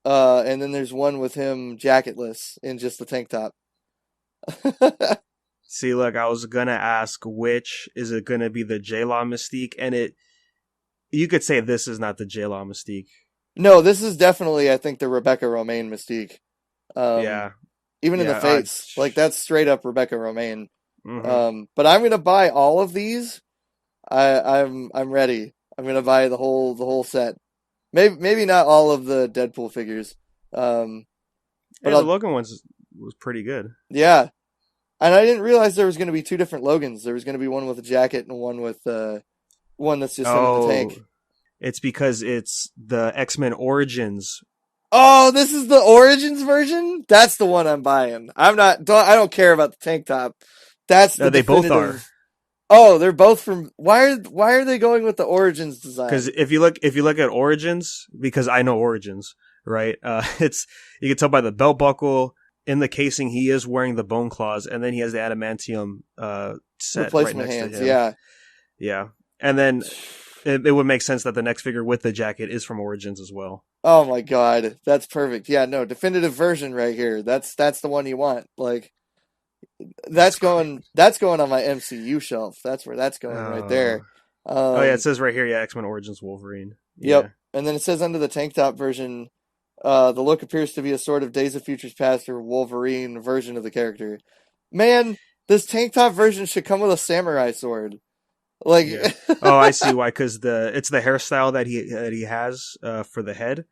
and then there's one with him jacketless in just the tank top. See, look, I was going to ask, which is it going to be, the J-Law Mystique? And you could say this is not the J-Law Mystique. No, this is definitely, I think, the Rebecca Romaine Mystique. Yeah. Even in the face. Like, that's straight up Rebecca Romaine. Mm-hmm. But I'm going to buy all of these. I'm ready. I'm going to buy the whole set. Maybe not all of the Deadpool figures. But the Logan ones was pretty good. Yeah. And I didn't realize there was going to be two different Logans. There was going to be one with a jacket and one with one that's just him in the tank. It's because it's the X-Men Origins. Oh, this is the Origins version? That's the one I'm buying. I don't care about the tank top. That's the definitive. Both are. Oh, they're both from. Why are they going with the Origins design? Because if you look at Origins, because I know Origins, right? It's, you can tell by the belt buckle in the casing he is wearing the bone claws, and then he has the adamantium set replacement right next hands. to him. Yeah, and then it would make sense that the next figure with the jacket is from Origins as well. Oh my god, that's perfect. Yeah, no, definitive version right here. That's the one you want. Like, that's going on my MCU shelf. That's where that's going right there. It says right here, X-Men Origins Wolverine. Yep. Yeah. And then it says under the tank top version, the look appears to be a sort of Days of Futures Past or Wolverine version of the character. Man, this tank top version should come with a samurai sword. Like, yeah. Oh, I see why. Because it's the hairstyle that he has for the head.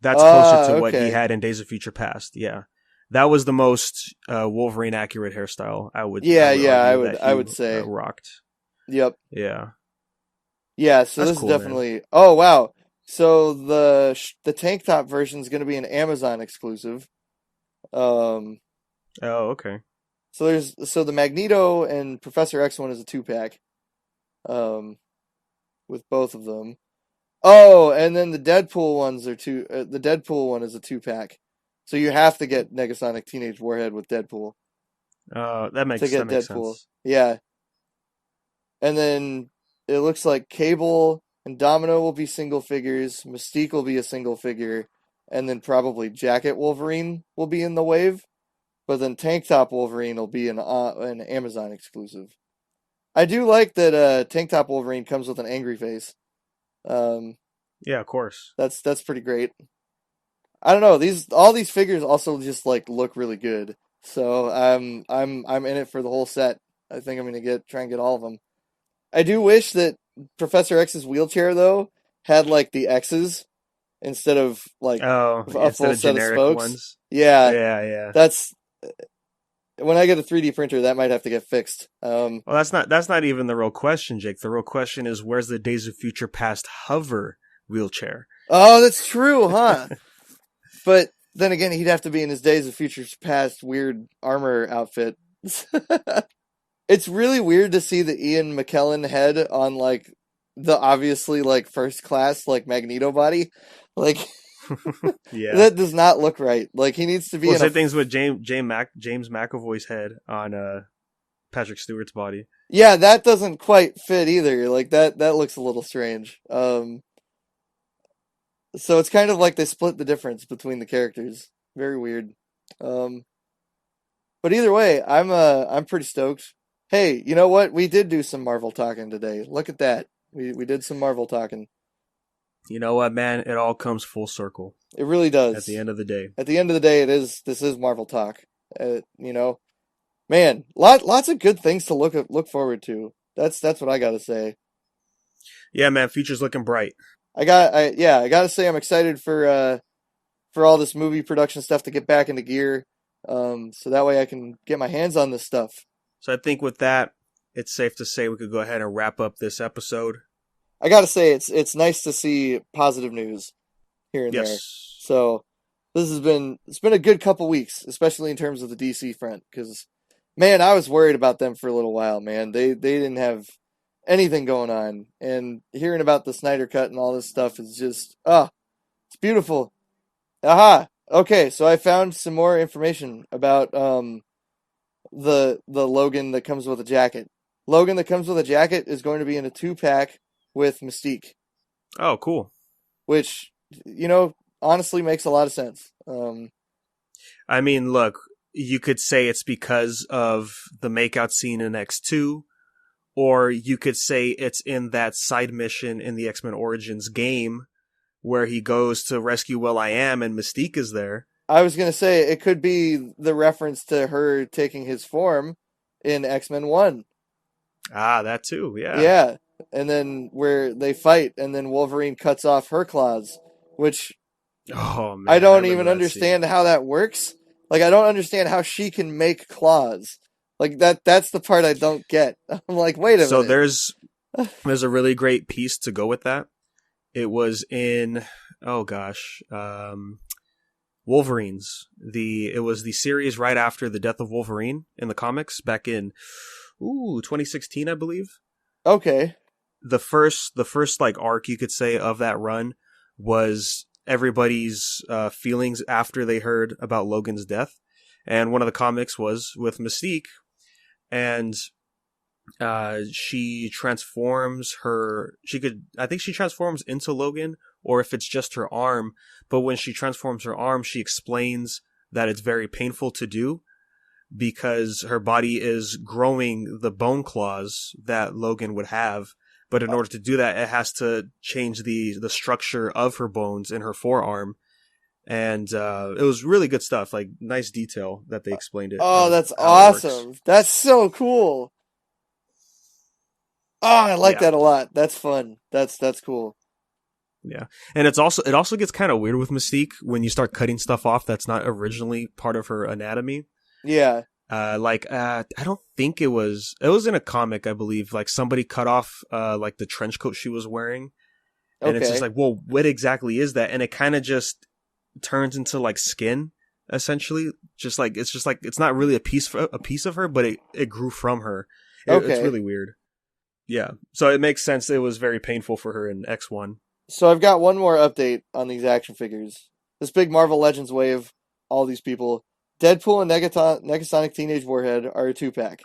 That's closer to what he had in Days of Future Past. Yeah, that was the most Wolverine accurate hairstyle. I would say rocked. Yep. Yeah. Yeah. So that's this cool, is definitely. Man. Oh wow. So the tank top version is going to be an Amazon exclusive. Oh, okay. So the Magneto and Professor X one is a 2-pack. With both of them. Oh, and then the Deadpool ones are the Deadpool one is a 2-pack. So you have to get Negasonic Teenage Warhead with Deadpool. That makes sense. Yeah. And then it looks like Cable and Domino will be single figures, Mystique will be a single figure, and then probably Jacket Wolverine will be in the wave. But then Tank Top Wolverine will be an Amazon exclusive. I do like that Tank Top Wolverine comes with an angry face. Yeah, of course. That's pretty great. I don't know, all these figures also just like look really good. So I'm in it for the whole set. I think I'm gonna try and get all of them. I do wish that Professor X's wheelchair though had like the X's instead of like a full set of spokes. Ones. Yeah. That's when I get a 3D printer, that might have to get fixed. Well, that's not even the real question, Jake. The real question is, where's the Days of Future Past hover wheelchair? Oh, that's true, huh? But then again, he'd have to be in his Days of Future Past weird armor outfit. It's really weird to see the Ian McKellen head on like the obviously like first class like Magneto body, like. Yeah, that does not look right. Like he needs to be. Same things with James McAvoy's head on Patrick Stewart's body. Yeah, that doesn't quite fit either. Like that looks a little strange. So it's kind of like they split the difference between the characters. Very weird. But either way, I'm pretty stoked. Hey, you know what? We did do some Marvel talking today. Look at that. We did some Marvel talking. You know what, man? It all comes full circle. It really does. At the end of the day. At the end of the day, this is Marvel talk. You know, man, lots of good things to look forward to. That's what I gotta say. Yeah, man, future's looking bright. I gotta say I'm excited for all this movie production stuff to get back into gear. So that way I can get my hands on this stuff. So I think with that, it's safe to say we could go ahead and wrap up this episode. I gotta say it's nice to see positive news here and there. So it's been a good couple weeks, especially in terms of the DC front, because man, I was worried about them for a little while. Man, they didn't have anything going on, and hearing about the Snydercut and all this stuff is just it's beautiful. Aha. Okay, so I found some more information about the Logan that comes with a jacket. Logan that comes with a jacket is going to be in a 2-pack with Mystique. Oh, cool. Which, you know, honestly makes a lot of sense. I mean, look, you could say it's because of the makeout scene in X2, or you could say it's in that side mission in the X-Men Origins game where he goes to rescue Will.i.am and Mystique is there. I was going to say it could be the reference to her taking his form in X-Men 1. Ah, that too, yeah. Yeah. And then where they fight, and then Wolverine cuts off her claws, which I don't even understand how that works. Like, I don't understand how she can make claws. Like that's the part I don't get. I'm like, wait a So minute. there's a really great piece to go with that. It was in, oh gosh, Wolverines. It was the series right after the death of Wolverine in the comics back in 2016, I believe. Okay. The first like arc you could say of that run was everybody's feelings after they heard about Logan's death, and one of the comics was with Mystique, and she transforms her. I think she transforms into Logan, or if it's just her arm. But when she transforms her arm, she explains that it's very painful to do because her body is growing the bone claws that Logan would have. But in order to do that, it has to change the structure of her bones in her forearm. And it was really good stuff, like nice detail that they explained it, Oh, that's how it works. awesome. That's so cool. Oh, I like Yeah. that a lot. That's fun. That's cool. Yeah. And it also gets kind of weird with Mystique when you start cutting stuff off that's not originally part of her anatomy. Yeah. I don't think it was in a comic, I believe, like somebody cut off like the trench coat she was wearing. And it's just Okay. like, well, what exactly is that? And it kind of just turns into like skin, essentially. It's not really a piece of her, but it grew from her. It's Okay. really weird. Yeah. So it makes sense. It was very painful for her in X1. So I've got one more update on these action figures. This big Marvel Legends wave, all these people. Deadpool and Negasonic Teenage Warhead are a 2-pack.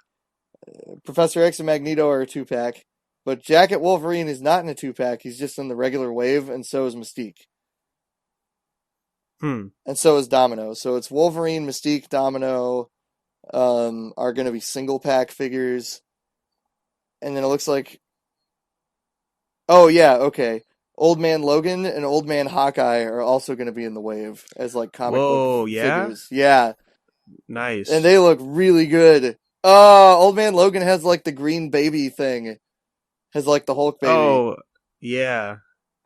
Professor X and Magneto are a 2-pack. But Jacket Wolverine is not in a 2-pack. He's just in the regular wave, and so is Mystique. And so is Domino. So it's Wolverine, Mystique, Domino are going to be single-pack figures. And then it looks like... Oh, yeah, okay. Old Man Logan and Old Man Hawkeye are also going to be in the wave as like comic book Whoa, yeah? figures. Yeah. And Nice. they look really good. Old Man Logan has like the green baby thing. Has like the Hulk baby. Oh, yeah.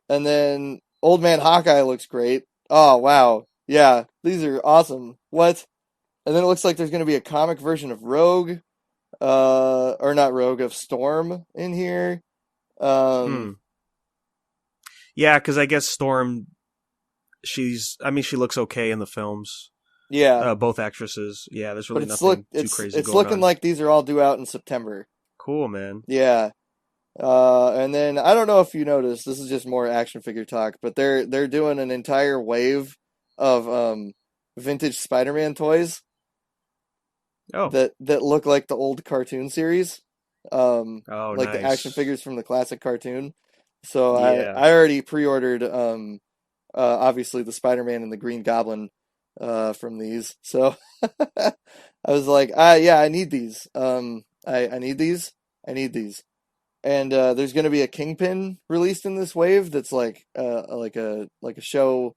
And then Old Man Hawkeye looks great. Oh, wow. Yeah, these are awesome. What? And then it looks like there's going to be a comic version of Rogue, or not Rogue, of Storm in here. Hmm. Yeah, because I guess Storm, she looks okay in the films. Yeah, Both actresses. Yeah, there's but really nothing too crazy it's going looking on. like these are all due out in September. Cool, man. Yeah. And then I don't know if you noticed, this is just more action figure talk, but they're doing an entire wave of vintage Spider-Man toys Oh. that look like the old cartoon series. Oh, Like the action nice. figures from the classic cartoon. So Yeah. I already pre-ordered obviously the Spider-Man and the Green Goblin from these. So I was like, yeah, I need these. I need these. I need these. And there's going to be a Kingpin released in this wave that's like a show,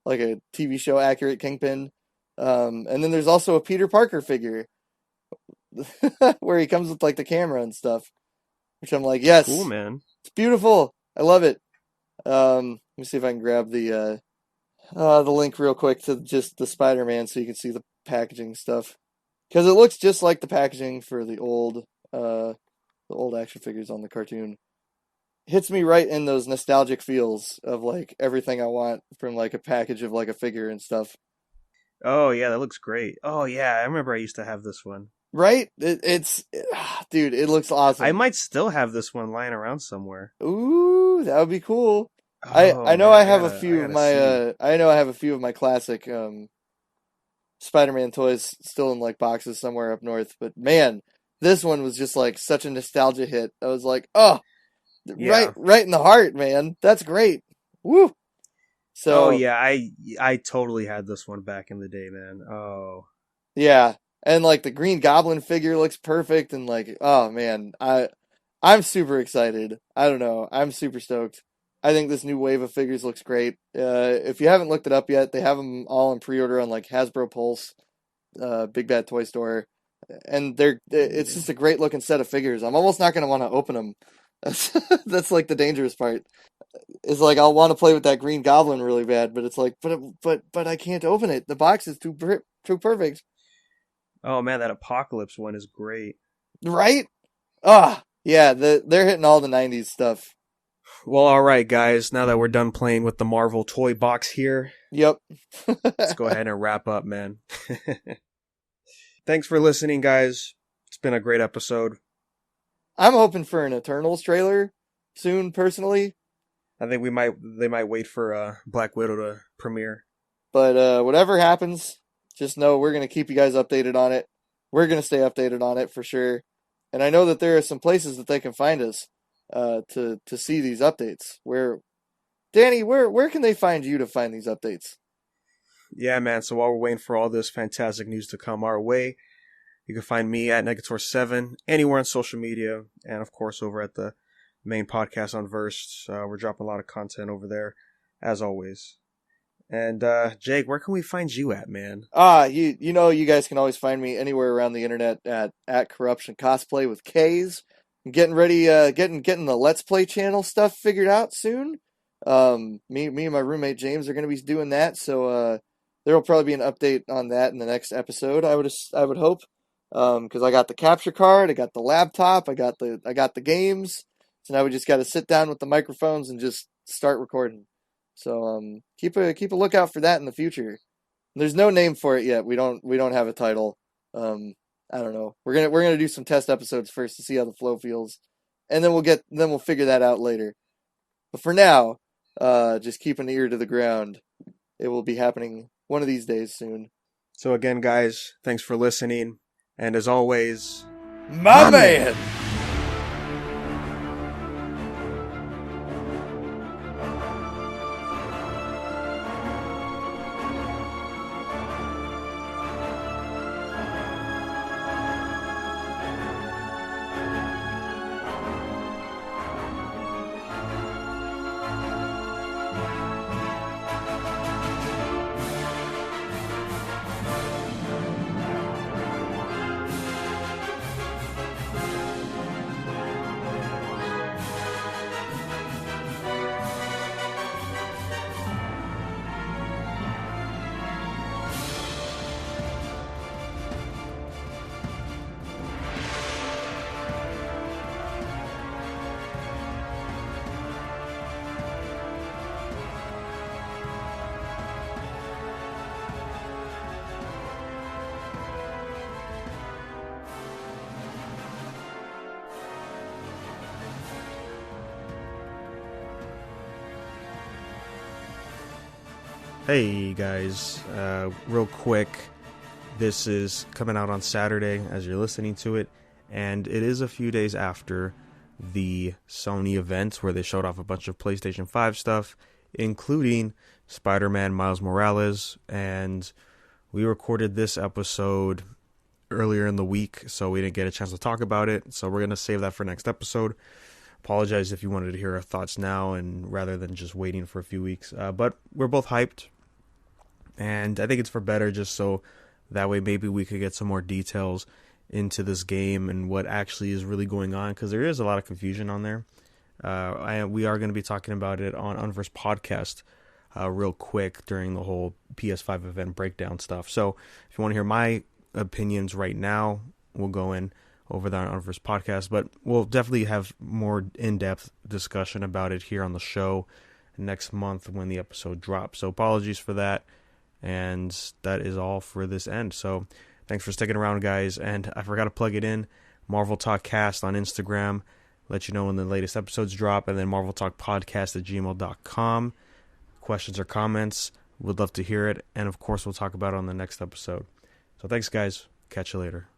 like a TV show accurate Kingpin. And then there's also a Peter Parker figure where he comes with like the camera and stuff, which I'm like, Cool, yes, man. it's beautiful. I love it. Let me see if I can grab the link real quick to just the Spider-Man so you can see the packaging stuff, because it looks just like the packaging for the old action figures on the cartoon. Hits me right in those nostalgic feels of like everything I want from like a package of like a figure and stuff. Oh, yeah, that looks great. Oh, yeah, I remember I used to have this one. Right? Dude, it looks I awesome. might still have this one lying around somewhere. Ooh, that would be cool. Oh, I know man, I I have a gotta I few of gotta my see. I know I have a few of my classic Spider-Man toys still in like boxes somewhere up north, but man, this one was just like such a nostalgia hit. I was like, "Oh, Yeah. right in the heart, man. That's great." Woo. Oh, So, yeah, I totally had this one back in the day, man. Oh. yeah. And like the Green Goblin figure looks perfect and like, oh man, I'm super excited. I don't know. I'm super stoked. I think this new wave of figures looks great. If you haven't looked it up yet, they have them all in pre-order on like Hasbro Pulse, Big Bad Toy Store, and it's Yeah. just a great looking set of figures. I'm almost not going to want to open them. That's like the dangerous part. It's like I'll want to play with that Green Goblin really bad, but it's like, but I can't open it. The box is too perfect. Oh man, that Apocalypse one is great. Right? Ah, yeah, they're hitting all the 90s stuff. Well, alright guys, now that we're done playing with the Marvel toy box here, Yep. let's go ahead and wrap up, man. Thanks for listening, guys. It's been a great episode. I'm hoping for an Eternals trailer soon, personally. I think they might wait for Black Widow to premiere. But whatever happens, just know we're gonna keep you guys updated on it. We're gonna stay updated on it for sure. And I know that there are some places that they can find us to see these updates. Danny, where can they find you to find these updates? Yeah, man. So while we're waiting for all this fantastic news to come our way, you can find me at Negator7 anywhere on social media, and of course over at the main podcast Unversed. We're dropping a lot of content over there, as always. And Jake, where can we find you at, man? You know you guys can always find me anywhere around the internet at Corruption Cosplay with K's. I'm getting ready, getting the Let's Play channel stuff figured out soon. Me and my roommate James are going to be doing that, so there will probably be an update on that in the next episode. I would hope, because I got the capture card, I got the laptop, I got the games. So now we just got to sit down with the microphones and just start recording. So keep a lookout for that in the future. There's no name for it yet. We don't have a title. I don't know. We're gonna do some test episodes first to see how the flow feels, and then we'll figure that out later. But for now, just keep an ear to the ground. It will be happening one of these days soon. So again, guys, thanks for listening, and as always, my man. Hey guys, real quick, this is coming out on Saturday as you're listening to it, and it is a few days after the Sony event where they showed off a bunch of PlayStation 5 stuff, including Spider-Man Miles Morales, and we recorded this episode earlier in the week, so we didn't get a chance to talk about it, so we're going to save that for next episode. Apologize if you wanted to hear our thoughts now and rather than just waiting for a few weeks, but we're both hyped. And I think it's for better just so that way maybe we could get some more details into this game and what actually is really going on, because there is a lot of confusion on there. We are going to be talking about it on Unversed Podcast real quick during the whole PS5 event breakdown stuff. So if you want to hear my opinions right now, we'll go in over there on Unversed Podcast, but we'll definitely have more in-depth discussion about it here on the show next month when the episode drops. So apologies for that. And that is all for this end. So thanks for sticking around, guys. And I forgot to plug it in. MarvelTalkCast on Instagram. Let you know when the latest episodes drop. And then MarvelTalkPodcast@gmail.com. Questions or comments. Would love to hear it. And of course, we'll talk about it on the next episode. So thanks, guys. Catch you later.